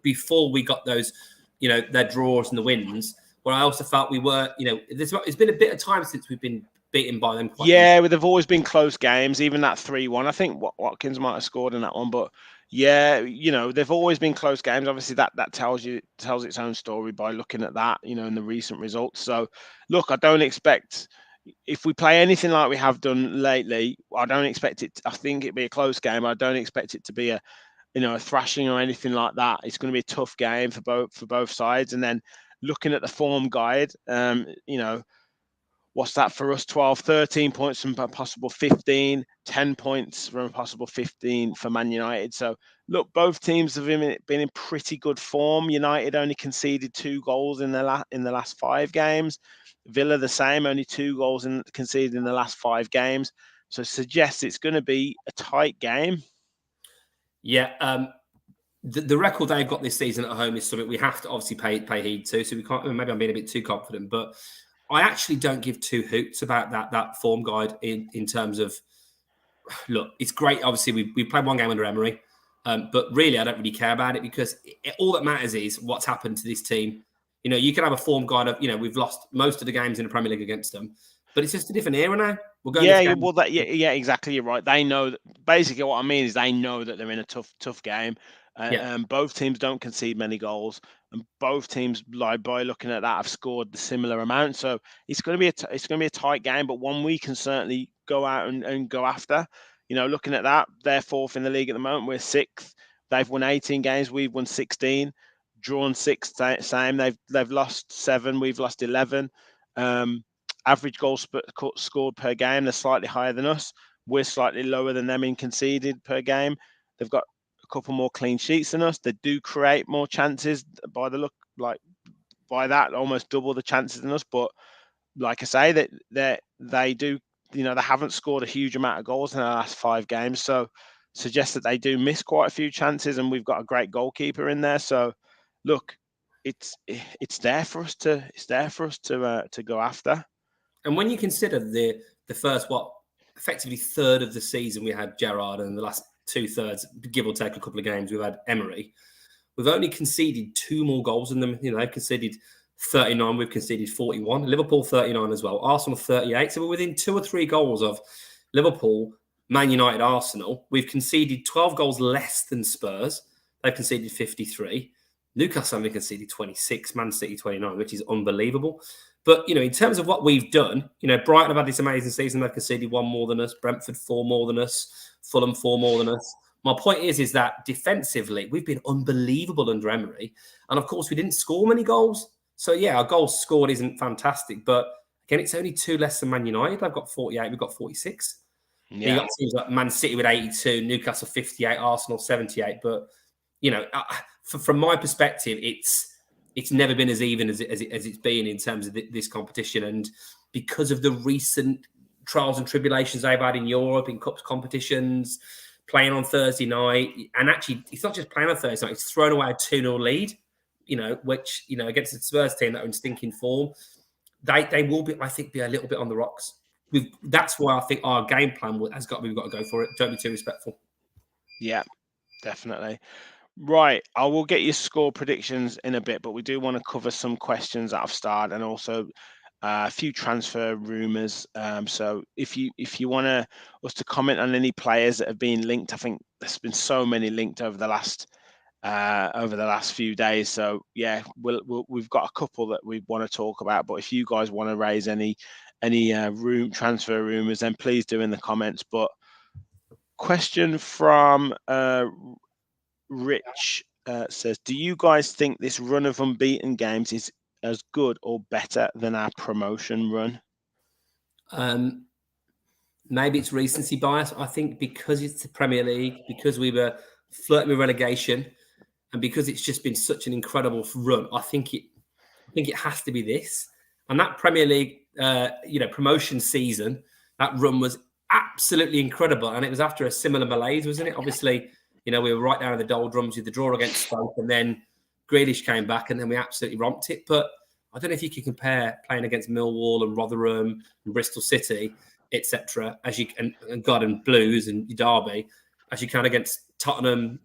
before we got those, their draws and the wins, where I also felt we were, it's been a bit of time since we've been beaten by them. Yeah, they've always been close games, even that 3-1. I think Watkins might have scored in that one, but yeah, they've always been close games. Obviously, that tells its own story by looking at that, in the recent results. So, look, I don't expect, if we play anything like we have done lately, I don't expect it. I think it'd be a close game. I don't expect it to be a thrashing or anything like that. It's going to be a tough game for both sides. And then looking at the form guide, what's that for us? 12, 13 points from a possible 15, 10 points from a possible 15 for Man United. So, look, both teams have been in pretty good form. United only conceded 2 goals in the last 5 games. Villa the same, only 2 goals conceded in the last 5 games. So, it suggests it's going to be a tight game. Yeah, the record they've got this season at home is something we have to obviously pay heed to. So we can't. Maybe I'm being a bit too confident, but I actually don't give two hoots about that form guide in terms of, look, it's great. Obviously, we played one game under Emery, but really, I don't really care about it because all that matters is what's happened to this team. You know, you can have a form guide of, we've lost most of the games in the Premier League against them, but it's just a different era now. We're going Yeah, into game. well, exactly. You're right. They know that, basically what I mean is they know that they're in a tough game. Yeah. Both teams don't concede many goals, and both teams, like by looking at that, have scored the similar amount. So it's going to be it's going to be a tight game, but one we can certainly go out and go after. Looking at that, they're fourth in the league at the moment. We're sixth. They've won 18 games. We've won 16. Drawn six. Same. They've lost 7. We've lost 11. Average goals scored per game, they're slightly higher than us. We're slightly lower than them in conceded per game. They've got a couple more clean sheets than us. They do create more chances by the look, like by that, almost double the chances than us. But like I say, they do, they haven't scored a huge amount of goals in the last 5 games. So suggests that they do miss quite a few chances, and we've got a great goalkeeper in there. So look, it's there for us to go after. And when you consider the first, effectively third of the season, we had Gerrard, and the last 2/3, give or take a couple of games, we've had Emery. We've only conceded 2 more goals than them. They've conceded 39, we've conceded 41. Liverpool 39 as well. Arsenal 38. So we're within 2 or 3 goals of Liverpool, Man United, Arsenal. We've conceded 12 goals less than Spurs. They've conceded 53. Newcastle only conceded 26, Man City 29, which is unbelievable. But, in terms of what we've done, Brighton have had this amazing season. They've conceded 1 more than us. Brentford 4 more than us. Fulham 4 more than us. My point is that defensively, we've been unbelievable under Emery. And, of course, we didn't score many goals. So, yeah, our goals scored isn't fantastic. But, again, it's only 2 less than Man United. They've got 48. We've got 46. Yeah. You got teams like Man City with 82, Newcastle 58, Arsenal 78. But, from my perspective, it's never been as even as it's been in terms of this competition. And because of the recent trials and tribulations they've had in Europe, in cups competitions, playing on Thursday night, and actually it's not just playing on Thursday night, it's thrown away a 2-0 lead, which, against the Spurs team that are in stinking form, they will be, I think, be a little bit on the rocks. That's why I think our game plan we've got to go for it. Don't be too respectful. Yeah, definitely. Right, I will get your score predictions in a bit, but we do want to cover some questions that I've started, and also a few transfer rumours. So if you want us to comment on any players that have been linked, I think there's been so many linked over the last few days. So yeah, we've got a couple that we want to talk about. But if you guys want to raise any transfer rumours, then please do in the comments. But question from Rich says, do you guys think this run of unbeaten games is as good or better than our promotion run? Maybe it's recency bias. I think because it's the Premier League, because we were flirting with relegation, and because it's just been such an incredible run, I think it has to be this. And that Premier League, promotion season, that run was absolutely incredible. And it was after a similar malaise, wasn't it? Obviously, we were right down in the doldrums with the draw against Stoke, and then Grealish came back, and then we absolutely romped it. But I don't know if you can compare playing against Millwall and Rotherham and Bristol City, etc., and God, Blues and Derby, as you can against Tottenham,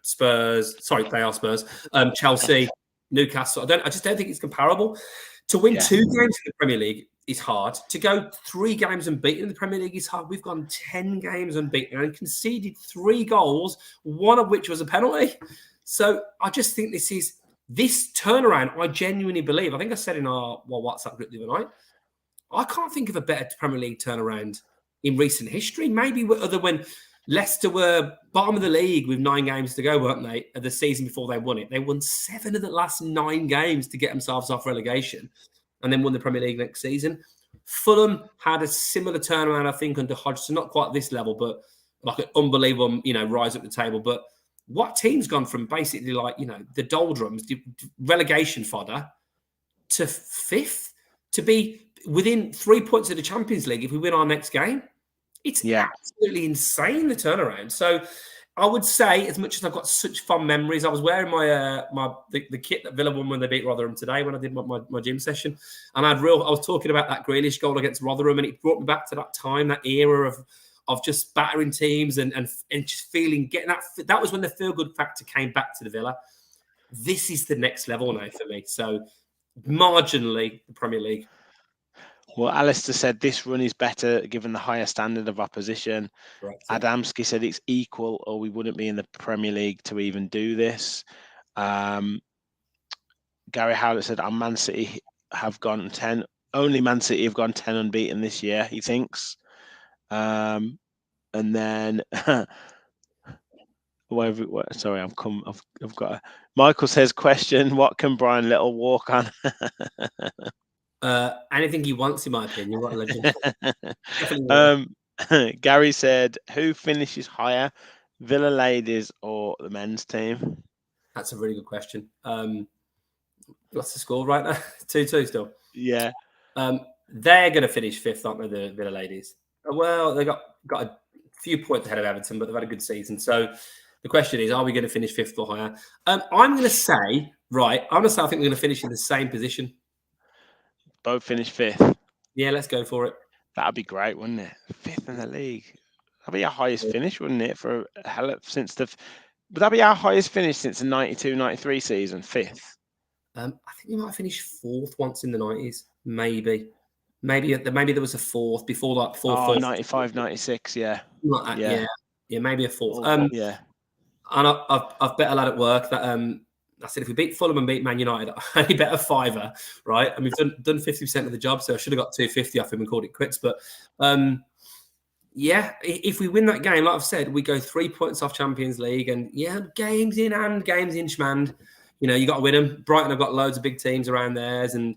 Spurs. Sorry, they are Spurs. Chelsea, Newcastle. I just don't think it's comparable. To win 2 games in the Premier League is hard. To go 3 games unbeaten in the Premier League is hard. We've gone 10 games unbeaten and conceded 3 goals, one of which was a penalty. So I just think this turnaround, I genuinely believe. I think I said in our WhatsApp group the other night, I can't think of a better Premier League turnaround in recent history. Maybe other when Leicester were bottom of the league with 9 games to go, weren't they? The season before they won it. They won 7 of the last 9 games to get themselves off relegation, and then won the Premier League next season. Fulham had a similar turnaround, I think, under Hodgson. Not quite this level, but like an unbelievable, rise up the table. But what team's gone from basically the doldrums, relegation fodder, to 5th, to be within 3 points of the Champions League if we win our next game? It's absolutely insane, the turnaround. So I would say, as much as I've got such fond memories, I was wearing the kit that Villa won when they beat Rotherham today when I did my gym session, and I was talking about that Grealish goal against Rotherham, and it brought me back to that time, that era of just battering teams and just getting that was when the feel good factor came back to the Villa. This is the next level now for me. So marginally the Premier League. Well, Alistair said this run is better given the higher standard of opposition. Correct, yeah. Adamski said it's equal or we wouldn't be in the Premier League to even do this. Gary Howlett said, Man City have gone 10. Only Man City have gone 10 unbeaten this year, he thinks. And then... Sorry, I've got Michael says, question, what can Brian Little walk on? Anything he wants, in my opinion. What a legend. Gary said, who finishes higher, Villa ladies or the men's team? That's a really good question. What's the score right now? 2-2 still. Yeah. They're going to finish fifth, aren't they, the Villa ladies? Well, they got a few points ahead of Everton, but they've had a good season. So the question is, are we going to finish fifth or higher? I'm going to say, I think we're going to finish in the same position. Both finish fifth. Yeah, let's go for it. That'd be great, wouldn't it? Fifth in the league. That'd be our highest finish, wouldn't it? Would that be our highest finish since the 92-93 season? Fifth. I think we might finish fourth once in the 90s. Maybe there was a fourth before that. Oh, 95-96, yeah. Like that, yeah, maybe a fourth. Yeah. And I've bet a lad at work that I said if we beat Fulham and beat Man United, I only bet a fiver, right? And we've done 50% of the job, so I should have got 250 off him and called it quits. But yeah, if we win that game, like I've said, we go 3 points off Champions League, and games in hand, games in schmand. You got to win them. Brighton have got loads of big teams around theirs, and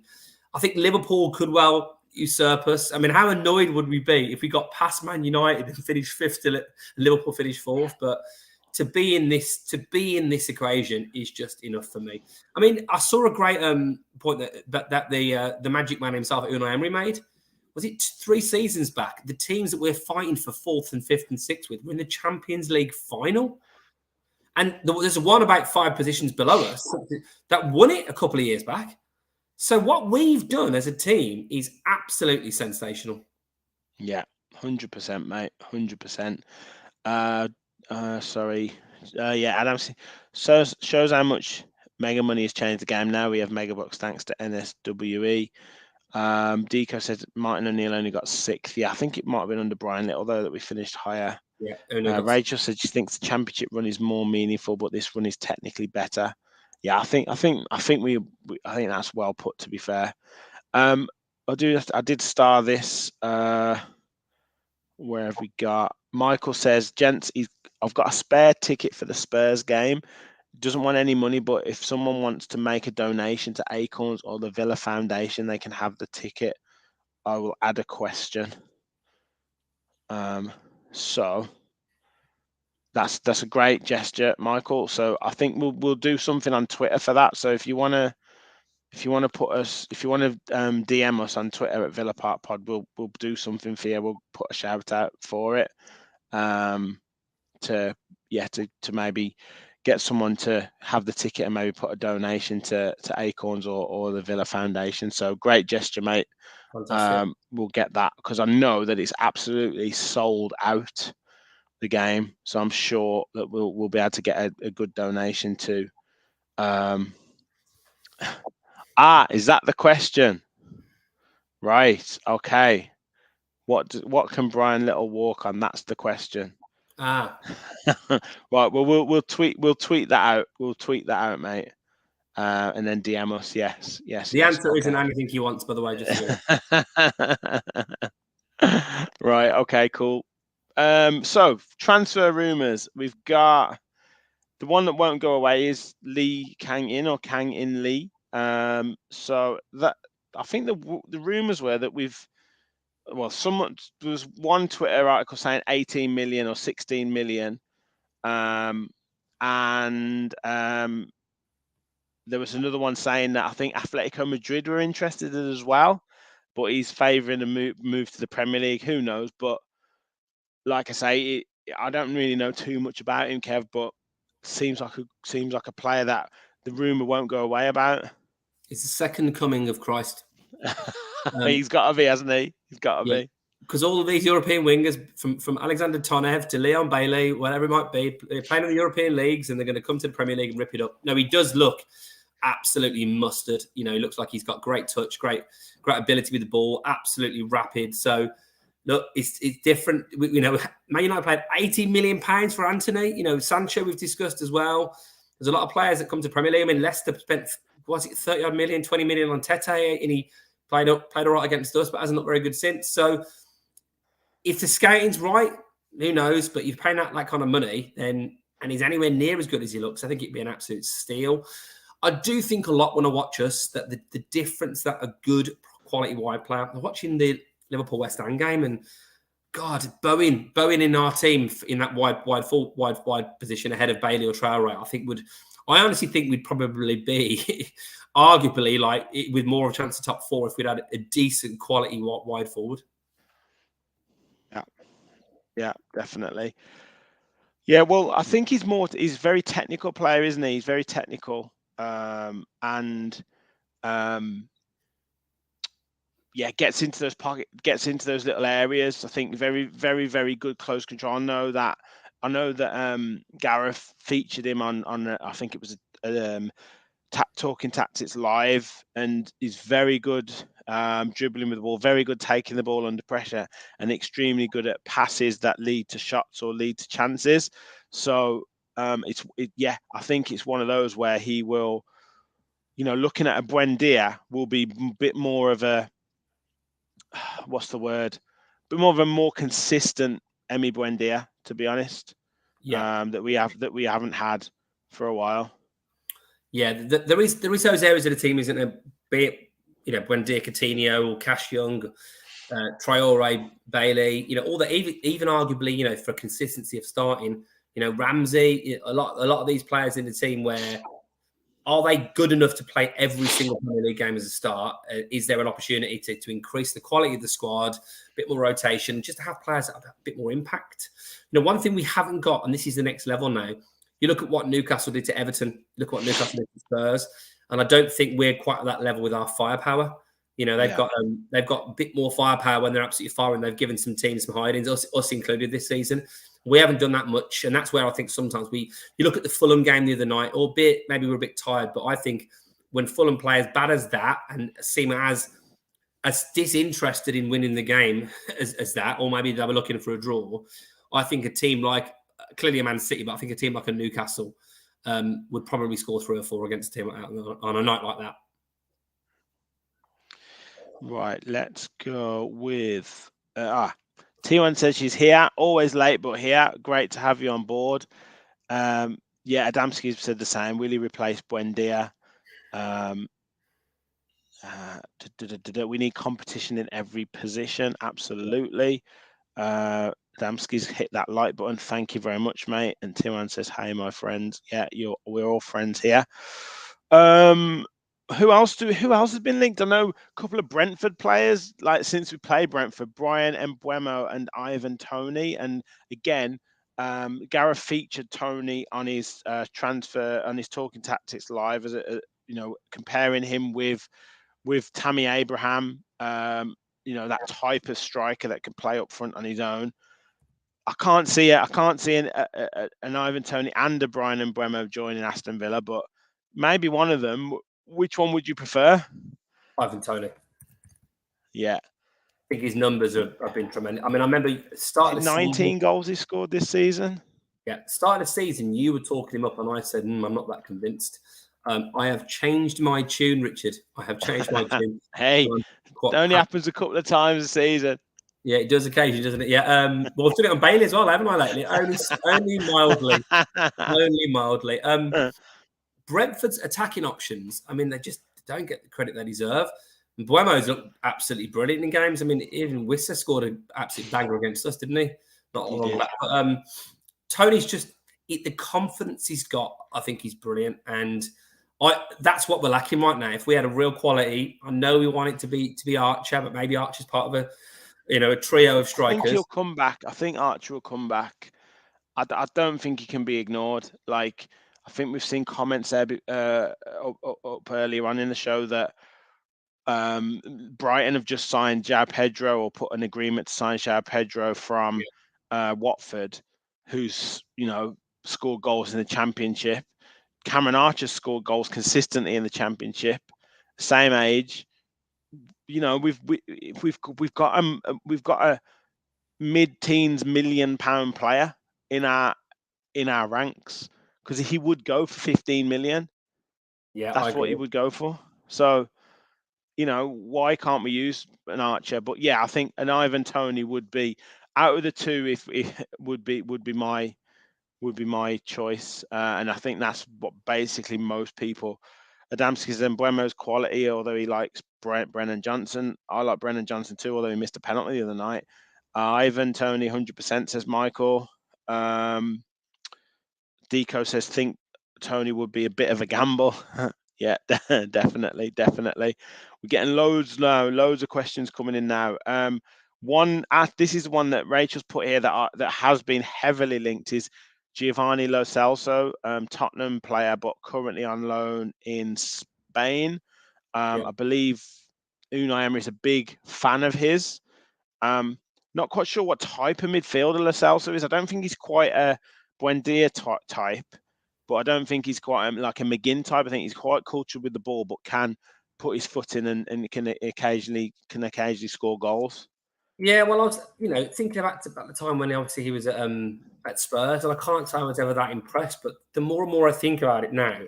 I think Liverpool could well usurp us. I mean, how annoyed would we be if we got past Man United and finished fifth and Liverpool finished fourth? But to be in this equation is just enough for me. I mean, I saw a great point that the Magic Man himself, Unai Emery, made. Was it 3 seasons back? The teams that we're fighting for fourth and fifth and sixth with were in the Champions League final. And there's one about 5 positions below us that won it a couple of years back. So what we've done as a team is absolutely sensational. Yeah, 100%, mate. 100%. Sorry. Yeah, Adam shows how much Mega Money has changed the game. Now we have Mega Bucks thanks to NSWE. Deco said Martin O'Neill only got 6th. Yeah, I think it might have been under Brian Little though that we finished higher. Yeah. Rachel said she thinks the championship run is more meaningful, but this run is technically better. Yeah, I think that's well put. To be fair, I did star this. Where have we got? Michael says, gents, I've got a spare ticket for the Spurs game. Doesn't want any money, but if someone wants to make a donation to Acorns or the Villa Foundation, they can have the ticket. I will add a question. So that's a great gesture, Michael. So I think we'll do something on Twitter for that. So if you want to DM us on Twitter at Villa Park Pod, we'll do something for you. We'll put a shout out for it. To maybe get someone to have the ticket and maybe put a donation to Acorns or the Villa Foundation. So great gesture, mate. We'll get that because I know that it's absolutely sold out the game. So I'm sure that we'll be able to get a good donation to. Is that the question? Right. Okay. What can Brian Little walk on? That's the question. Right. Well, we'll tweet that out. We'll tweet that out, mate. And then DM us. Yes. The answer isn't anything he wants, by the way. Just right. Okay. Cool. So transfer rumors. We've got the one that won't go away is Lee Kang-in or Kang-in Lee. So that I think the rumors were that there was one Twitter article saying 18 million or 16 million. And there was another one saying that I think Atletico Madrid were interested in it as well, but he's favouring a move to the Premier League. Who knows? But like I say, I don't really know too much about him, Kev, but seems like a player that the rumor won't go away about. It's the second coming of Christ. He's got to be, hasn't he? He's got to Yeah, be. because all of these European wingers, from Alexander Tonev to Leon Bailey, whatever it might be, they're playing in the European leagues and they're going to come to the Premier League and rip it up. No, he does look absolutely mustard. He looks like he's got great touch, great ability with the ball, absolutely rapid. So, look, it's different. Man United paid £80 million for Anthony. Sancho we've discussed as well. There's a lot of players that come to Premier League. I mean, Leicester spent, 30 odd million, 20 million on Tete, and he played all right against us, but hasn't looked very good since. So, if the scouting's right, who knows? But you're paying that kind of money, and he's anywhere near as good as he looks, I think it'd be an absolute steal. I do think a lot when I watch us that the difference that a good quality wide player. I'm watching the Liverpool West Ham game, and God, Bowen in our team in that wide position ahead of Bailey or Traore, I honestly think we'd probably be arguably with more of a chance of top four if we'd had a decent quality wide forward. Yeah, definitely. Yeah, well, I think he's a very technical player, isn't he? He's very technical, and gets into those pockets, gets into those little areas. I think very, very, very good close control. I know that Gareth featured him on I think it was Talking Tactics Live, and he's very good dribbling with the ball, very good taking the ball under pressure, and extremely good at passes that lead to shots or lead to chances. So I think it's one of those where he will, looking at a Buendia will be a bit more of a what's the word? But more of a more consistent Emi Buendia, to be honest. Yeah, that we haven't had for a while. Yeah, there is those areas of the team, isn't there? Be it Buendia, Coutinho, or Cash Young, Traore, Bailey. All that. Even arguably, for consistency of starting, Ramsey. A lot of these players in the team where. Are they good enough to play every single Premier League game as a start? Is there an opportunity to increase the quality of the squad, a bit more rotation, just to have players that have a bit more impact? One thing we haven't got, and this is the next level now, you look at what Newcastle did to Everton, look at what Newcastle did to Spurs, and I don't think we're quite at that level with our firepower. They've got a bit more firepower when they're absolutely firing. They've given some teams some hidings, us included this season. We haven't done that much, and that's where I think sometimes you look at the Fulham game the other night, albeit maybe we're a bit tired, but I think when Fulham play as bad as that and seem as disinterested in winning the game as that, or maybe they were looking for a draw, I think a team like, clearly a Man City, but I think a team like a Newcastle would probably score 3 or 4 against a team on a night like that. Right, let's go with T1 says she's here, always late but here. Great to have you on board. Adamski said the same. Will he replace Buendia? We need competition in every position. Absolutely. Adamski's hit that like button. Thank you very much, mate. And T1 says, "Hey, my friends. Yeah, we're all friends here." Who else has been linked? I know a couple of Brentford players, since we played Brentford, Brian Mbeumo and Ivan Toney. And again, Gareth featured Toney on his transfer, on his Talking Tactics Live, as comparing him with Tammy Abraham, that type of striker that can play up front on his own. I can't see an Ivan Toney and a Brian Mbeumo joining Aston Villa, but maybe one of them. Which one would you prefer? Ivan Toney. Yeah. I think his numbers have been tremendous. I mean, I remember starting 19 goals he scored this season. Yeah, start of the season, you were talking him up, and I said, I'm not that convinced. I have changed my tune, Richard. I have changed my tune. Hey, it only happens a couple of times a season. Yeah, it does occasionally, doesn't it? Yeah. Well, I've done it on Bailey as well, haven't I, lately? Only mildly. Only mildly. Brentford's attacking options, I mean, they just don't get the credit they deserve. Mbeumo's looked absolutely brilliant in games. I mean, even Wissa scored an absolute banger against us, didn't he? Not long back. But Tony's just the confidence he's got. I think he's brilliant, and that's what we're lacking right now. If we had a real quality, I know we want it to be Archer, but maybe Archer's part of a trio of strikers. I think he'll come back. I think Archer will come back. I don't think he can be ignored. Like, I think we've seen comments there up earlier on in the show that Brighton have just signed João Pedro, or put an agreement to sign João Pedro from Watford, who's scored goals in the Championship. Cameron Archer scored goals consistently in the Championship. Same age. We've got a mid-teens £1 million player in our ranks, because he would go for 15 million. Yeah, I That's what he agree. would go for. So, why can't we use an Archer? But yeah, I think an Ivan Toney would be, out of the two, if would be my choice, and I think that's what basically most people. Adamski says Mbuemo's quality, although he likes Brennan Johnson. I like Brennan Johnson too, although he missed a penalty the other night. Ivan Toney, 100%, says Michael. Deco says, think Tony would be a bit of a gamble. Yeah, definitely. We're getting loads now, loads of questions coming in now. This is one that Rachel's put here that has been heavily linked, is Giovanni Lo Celso, Tottenham player, but currently on loan in Spain. Yeah. I believe Unai Emery is a big fan of his. Not quite sure what type of midfielder Lo Celso is. I don't think he's quite a Buendia type, but I don't think he's quite like a McGinn type. I think he's quite cultured with the ball, but can put his foot in and can occasionally score goals. Yeah, well, I was, thinking about the time when obviously he was at Spurs, and I can't say I was ever that impressed. But the more and more I think about it now,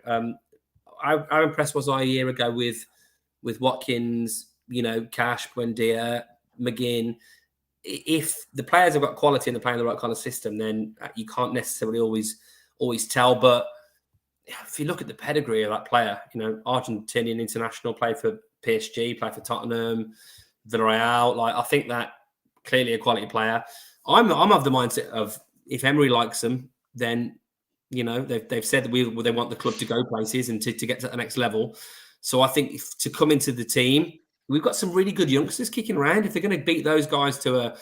how impressed was I a year ago with Watkins, Cash, Buendia, McGinn? If the players have got quality and they're playing the right kind of system, then you can't necessarily always tell. But if you look at the pedigree of that player, Argentinian international, played for PSG, played for Tottenham, Villarreal. Like, I think that clearly a quality player. I'm of the mindset of, if Emery likes them, then they've said that they want the club to go places and to get to the next level. So I think to come into the team, we've got some really good youngsters kicking around. If they're going to beat those guys to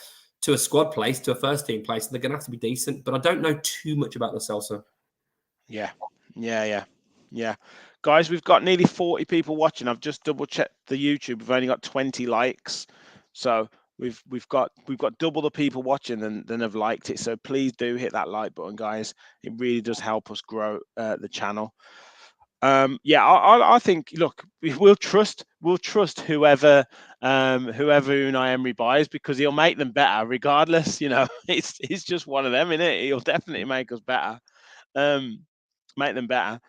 a squad place, to a first team place, they're going to have to be decent. But I don't know too much about Lo Celso. Yeah. Guys, we've got nearly 40 people watching. I've just double checked the YouTube. We've only got 20 likes, so we've got double the people watching than have liked it. So please do hit that like button, guys. It really does help us grow the channel. I think, look, we'll trust whoever Unai Emery buys, because he'll make them better regardless. It's just one of them, isn't it? He'll definitely make us better. Make them better.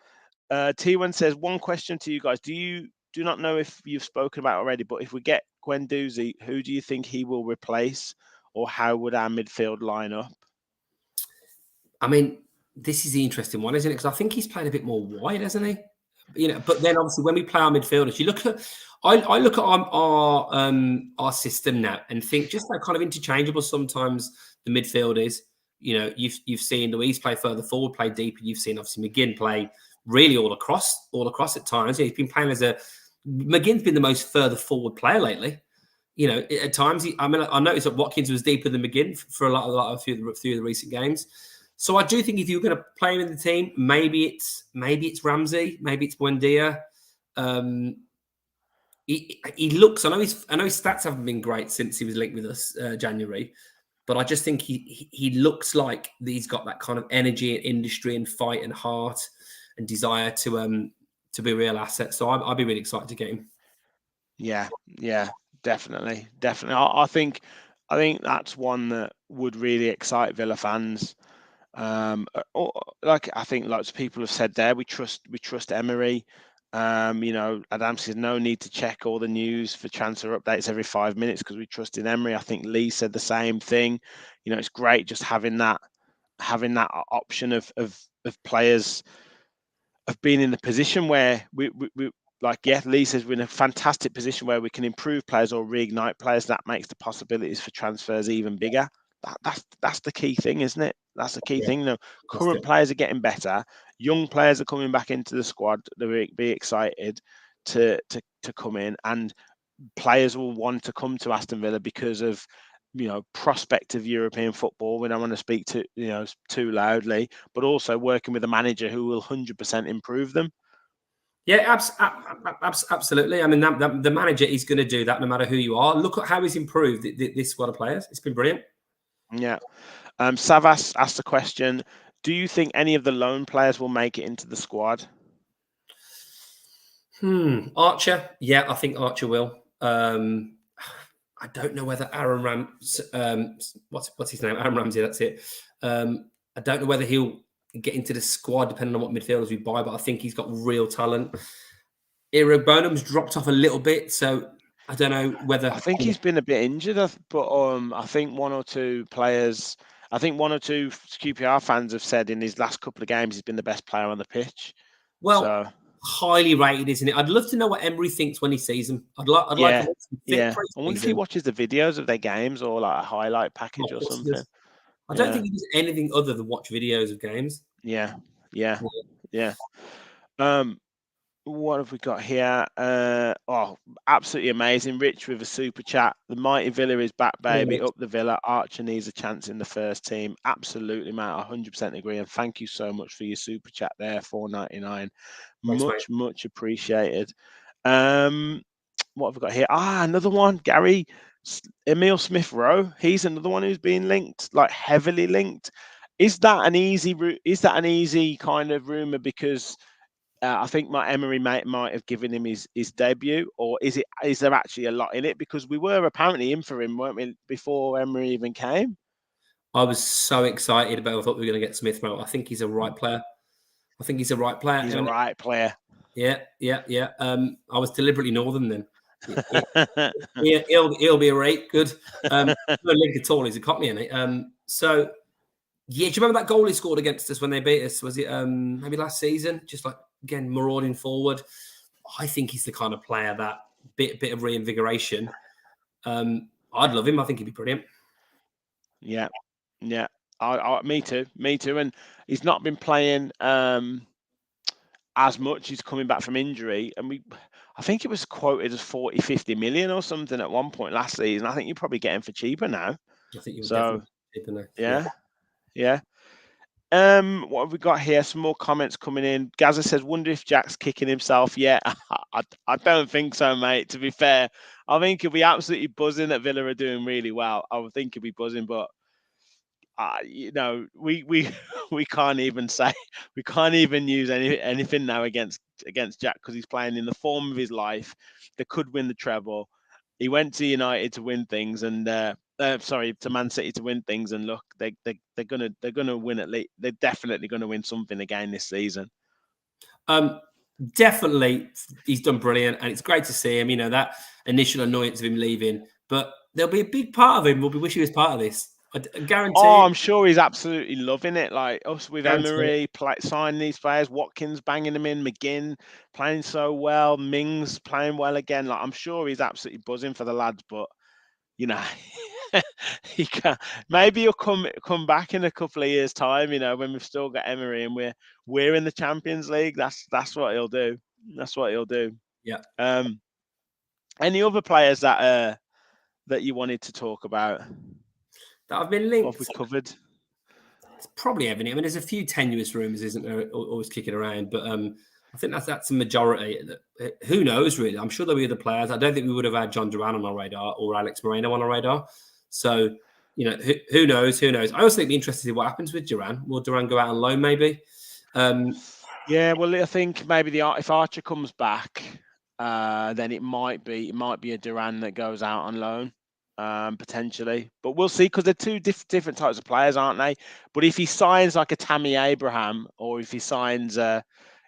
T1 says, one question to you guys. Do not know if you've spoken about it already, but if we get Guendouzi, who do you think he will replace, or how would our midfield line up? I mean, this is the interesting one, isn't it? Because I think he's played a bit more wide, hasn't he? But then obviously when we play our midfielders, you look at, I look at our system now and think just how kind of interchangeable sometimes the midfield is. You've seen Luis play further forward, play deeper. You've seen obviously McGinn play really all across at times. He's been playing McGinn's been the most further forward player lately. At times, I noticed that Watkins was deeper than McGinn for a few of the recent games. So I do think if you're going to play him in the team, maybe it's Ramsey, maybe it's Buendia. He looks. I know his stats haven't been great since he was linked with us January, but I just think he looks like he's got that kind of energy and industry and fight and heart and desire to be a real asset. So I'd be really excited to get him. Yeah, definitely. I think that's one that would really excite Villa fans. Like I think lots of people have said there, we trust Emery. Adam says no need to check all the news for transfer updates every 5 minutes because we trust in Emery. I think Lee said the same thing. It's great just having that option of players of being in the position where we Lee says we're in a fantastic position where we can improve players or reignite players. That makes the possibilities for transfers even bigger. That's the key thing, isn't it? That's the key thing. Current players are getting better. Young players are coming back into the squad. They'll be excited to come in, and players will want to come to Aston Villa because of prospect of European football. We don't want to speak too loudly, but also working with a manager who will 100% improve them. Yeah, absolutely. I mean, the manager is going to do that no matter who you are. Look at how he's improved this squad of players. It's been brilliant. Yeah. Savas asked the question, do you think any of the loan players will make it into the squad? Archer. Yeah, I think Archer will. I don't know whether Aaron what's his name? Aaron Ramsey, that's it. I don't know whether he'll get into the squad depending on what midfielders we buy, but I think he's got real talent. Eric Bonham's dropped off a little bit, so I don't know whether. I think he's been a bit injured, but I think one or two QPR fans have said in his last couple of games he's been the best player on the pitch. Well, highly rated, isn't it? I'd love to know what Emery thinks when he sees him. I'd like to I wonder if he watches the videos of their games or like a highlight package or something. I don't think he does anything other than watch videos of games. Yeah. What have we got here? Absolutely amazing. Rich with a super chat. The mighty Villa is back, baby. Up the Villa. Archer needs a chance in the first team. Absolutely, mate. I 100% agree. And thank you so much for your super chat there, $4.99. Much appreciated. What have we got here? Another one. Gary Emil Smith Rowe. He's another one who's been linked, like heavily linked. Is that an easy kind of rumor because I think my Emery might have given him his debut, or is there actually a lot in it? Because we were apparently in for him, weren't we, before Emery even came? I was so excited about. I thought we were going to get Smith Rowe. I think he's a right player. He's a right player. Yeah. I was deliberately northern then. He'll be a rate good. No link at all. He's a Cockney, isn't he? So yeah, do you remember that goal he scored against us when they beat us? Was it maybe last season? Just like again marauding forward. I think he's the kind of player that bit of reinvigoration. I'd love him. I think he'd be brilliant. Yeah. Me too. And he's not been playing as much. He's coming back from injury, and I think it was quoted as 40, 50 million or something at one point last season. I think you probably get him for cheaper now. I think you're definitely cheaper now. Yeah. What have we got here? Some more comments coming in. Gaza says, wonder if Jack's kicking himself yet. I don't think so, mate. To be fair, I think he'll be absolutely buzzing that Villa are doing really well. I would think he'll be buzzing, but we can't even use anything now against Jack because he's playing in the form of his life. They could win the treble. He went to United to win things, and to Man City to win things. And look, they're gonna win at least. They're definitely gonna win something again this season. Definitely, he's done brilliant, and it's great to see him. You know, that initial annoyance of him leaving, but there'll be a big part of him. We'll be wishing he was part of this. I guarantee. Oh, I'm sure he's absolutely loving it. Like us with Emery, signing these players, Watkins banging them in, McGinn playing so well, Mings playing well again. Like I'm sure he's absolutely buzzing for the lads. But you know, he can. Maybe he'll come back in a couple of years' time. You know, when we've still got Emery and we're in the Champions League. That's what he'll do. Yeah. Any other players that you wanted to talk about? That have been linked. What have we covered? It's probably everything. I mean, there's a few tenuous rumours, isn't there, always kicking around, but I think that's a majority. Who knows, really? I'm sure there'll be other players. I don't think we would have had John Duran on our radar or Alex Moreno on our radar. So, you know, who knows? I also think it'd be interesting to see what happens with Duran. Will Duran go out on loan, maybe? Yeah, well, I think maybe if Archer comes back, then it might be a Duran that goes out on loan. Potentially, but we'll see because they're two different types of players, aren't they? But if he signs like a Tammy Abraham, or if he signs an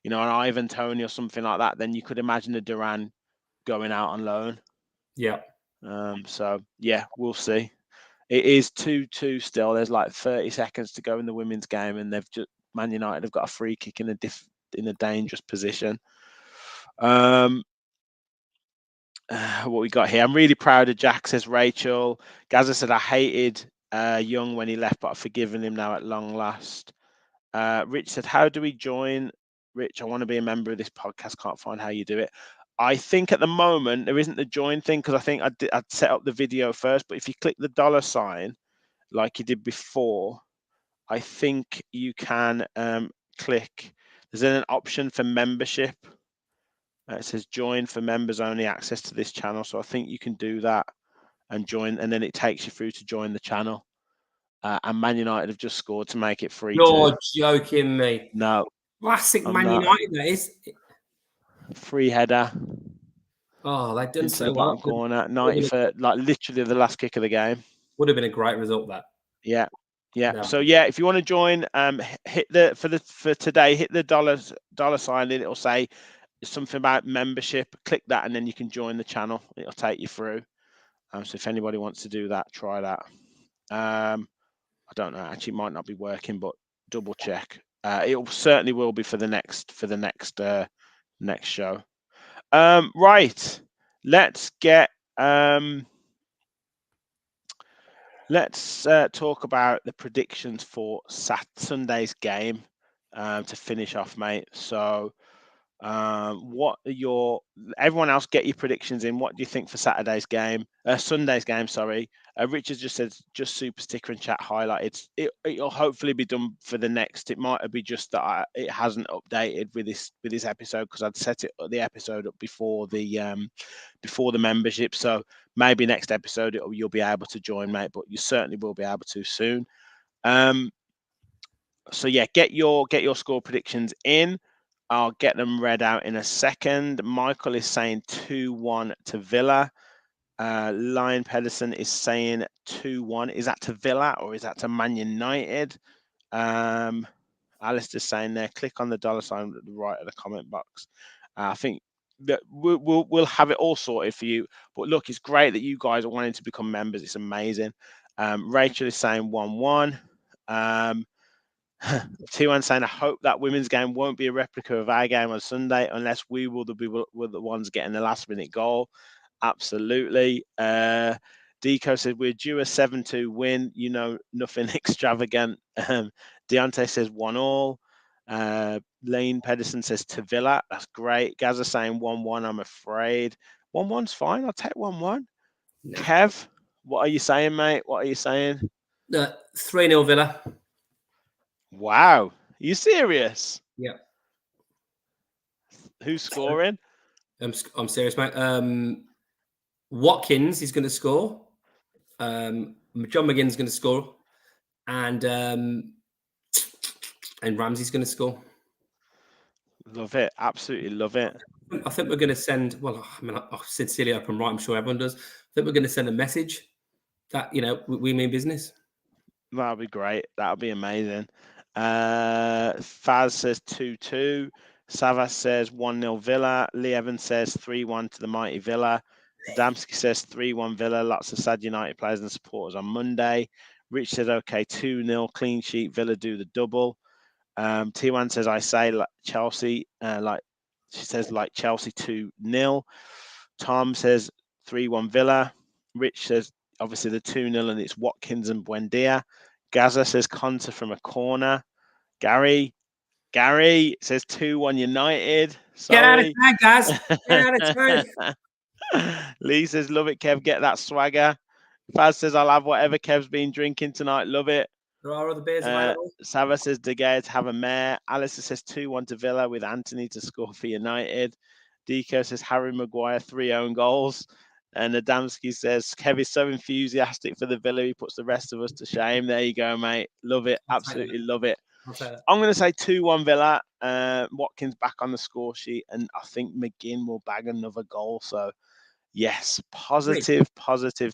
Ivan Toney or something like that, then you could imagine a Duran going out on loan. Yeah. So yeah, we'll see. It is 2-2 still. There's like 30 seconds to go in the women's game, and Man United have got a free kick in a dangerous position. What we got here? I'm really proud of Jack, says Rachel. Gaza said, I hated Young when he left, but I've forgiven him now at long last. Rich said, how do we join? Rich, I want to be a member of this podcast. Can't find how you do it. I think at the moment there isn't the join thing because I think I'd set up the video first. But if you click the dollar sign like you did before, I think you can click. There's then an option for membership. It says join for members only, access to this channel. So I think you can do that and join, and then it takes you through to join the channel. And Man United have just scored to make it 3-2. You're joking me. No, Classic I'm Man not. United, that is. Free header Oh, they've done into the so well. bottom corner. 90 for like literally the last kick of the game. Would have been a great result, that. Yeah. Yeah. No. So yeah, if you want to join, hit for today, hit the dollar sign in. It'll say something about membership. Click that, and then you can join the channel. It'll take you through. So if anybody wants to do that, try that. I don't know. Actually, it might not be working, but double check. It certainly will be for the next next show. Right. Let's get let's talk about the predictions for Sunday's game to finish off, mate. So what are everyone else get your predictions in? What do you think for Sunday's game, sorry. Richard just said just super sticker and chat highlight. It'll hopefully be done for the next. It might be just that it hasn't updated with this episode because I'd set the episode up before the membership. So maybe next episode you'll be able to join, mate, but you certainly will be able to soon. So yeah, get your score predictions in. I'll get them read out in a second. Michael is saying 2-1 to Villa. Lion Pedersen is saying 2-1. Is that to Villa or is that to Man United? Alistair's saying there, click on the dollar sign at the right of the comment box. I think that we'll have it all sorted for you. But look, it's great that you guys are wanting to become members. It's amazing. Rachel is saying 1-1. T1 saying, I hope that women's game won't be a replica of our game on Sunday unless we will be the ones getting the last minute goal. Absolutely. Deco said, we're due a 7-2 win. Nothing extravagant. Deontay says 1-1. Lane Pedersen says to Villa. That's great. Gaza saying 1-1, I'm afraid. 1-1's fine. I'll take 1-1. Yeah. Kev, what are you saying, mate? What are you saying? 3-0 Villa. Wow. Are you serious? Yeah. Who's scoring? I'm serious, mate. Watkins is going to score. John McGinn's going to score. And Ramsey's going to score. Love it. Absolutely love it. I think we're going to send, well, I mean, I sincerely hope I'm right. I'm sure everyone does. I think we're going to send a message that, we mean business. That'll be great. That'll be amazing. Faz says 2-2. Savas says 1-0 Villa. Lee Evans says 3-1 to the mighty Villa. Adamski says 3-1 Villa. Lots of sad United players and supporters on Monday. Rich says, okay, 2-0 clean sheet. Villa do the double. T1 says, I say like Chelsea, she says like Chelsea 2-0. Tom says 3-1 Villa. Rich says obviously the 2-0 and it's Watkins and Buendia. Gaza says Conte from a corner. Gary says 2-1 United. Sorry. Get out of town, guys. Get out of town. Lee says, love it, Kev. Get that swagger. Faz says, I'll have whatever Kev's been drinking tonight. Love it. There are other beers available. Sava says, De Gea to have a mare. Alistair says 2-1 to Villa with Anthony to score for United. Deco says, Harry Maguire, 3 own goals. And Adamski says, Kev is so enthusiastic for the Villa, he puts the rest of us to shame. There you go, mate. Love it. Absolutely love it. I'm going to say 2-1 Villa. Watkins back on the score sheet. And I think McGinn will bag another goal. So, yes, positive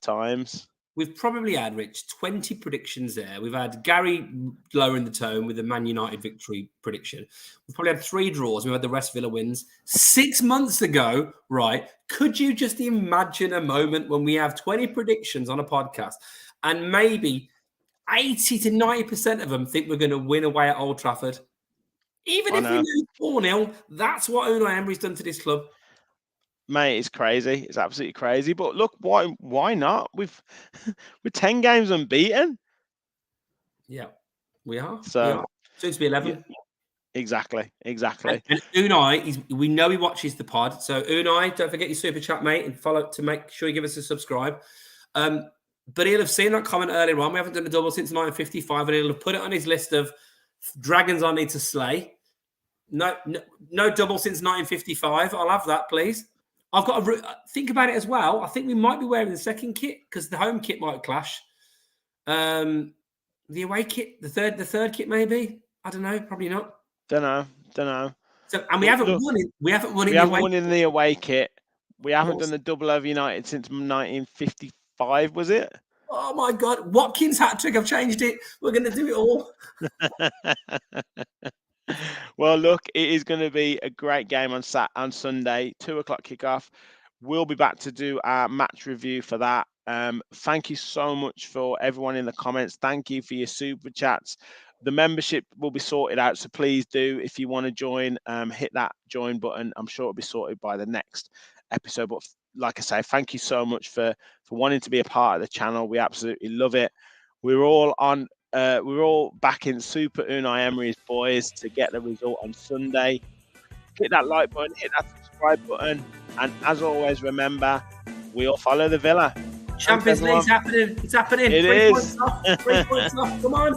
times. We've probably had, Rich, 20 predictions there. We've had Gary lowering the tone with the Man United victory prediction. We've probably had 3 draws. We've had the rest Villa wins. 6 months ago, right, could you just imagine a moment when we have 20 predictions on a podcast and maybe 80 to 90% of them think we're going to win away at Old Trafford? Even if we lose 4-0, that's what Unai Emery's done to this club. Mate, it's crazy. It's absolutely crazy. But look, why not? We're 10 games unbeaten. Yeah, we are. So soon to be 11. Exactly. And Unai, we know he watches the pod. So Unai, don't forget your super chat, mate, and follow to make sure you give us a subscribe. But he'll have seen that comment earlier on. We haven't done a double since 1955, and he'll have put it on his list of dragons I need to slay. No double since 1955. I'll have that, please. I've got to think about it as well. I think we might be wearing the second kit because the home kit might clash. The away kit, the third kit, maybe. I don't know. Probably not. Don't know. So, and we haven't won it. We haven't won in the away kit. We haven't done the double over United since 1955, was it? Oh my God! Watkins hat trick. I've changed it. We're going to do it all. Well, look, it is going to be a great game on Sunday, 2:00 kickoff. We'll be back to do our match review for that. Thank you so much for everyone in the comments. Thank you for your super chats. The membership will be sorted out, so please do, if you want to join, hit that join button. I'm sure it'll be sorted by the next episode. But like I say, thank you so much for wanting to be a part of the channel. We absolutely love it. We're all backing Super Unai Emery's boys to get the result on Sunday. Hit that like button, hit that subscribe button, and as always, remember, we all follow the Villa. Champions League's happening. It's happening. It is. 3 points off. 3 points off. Come on.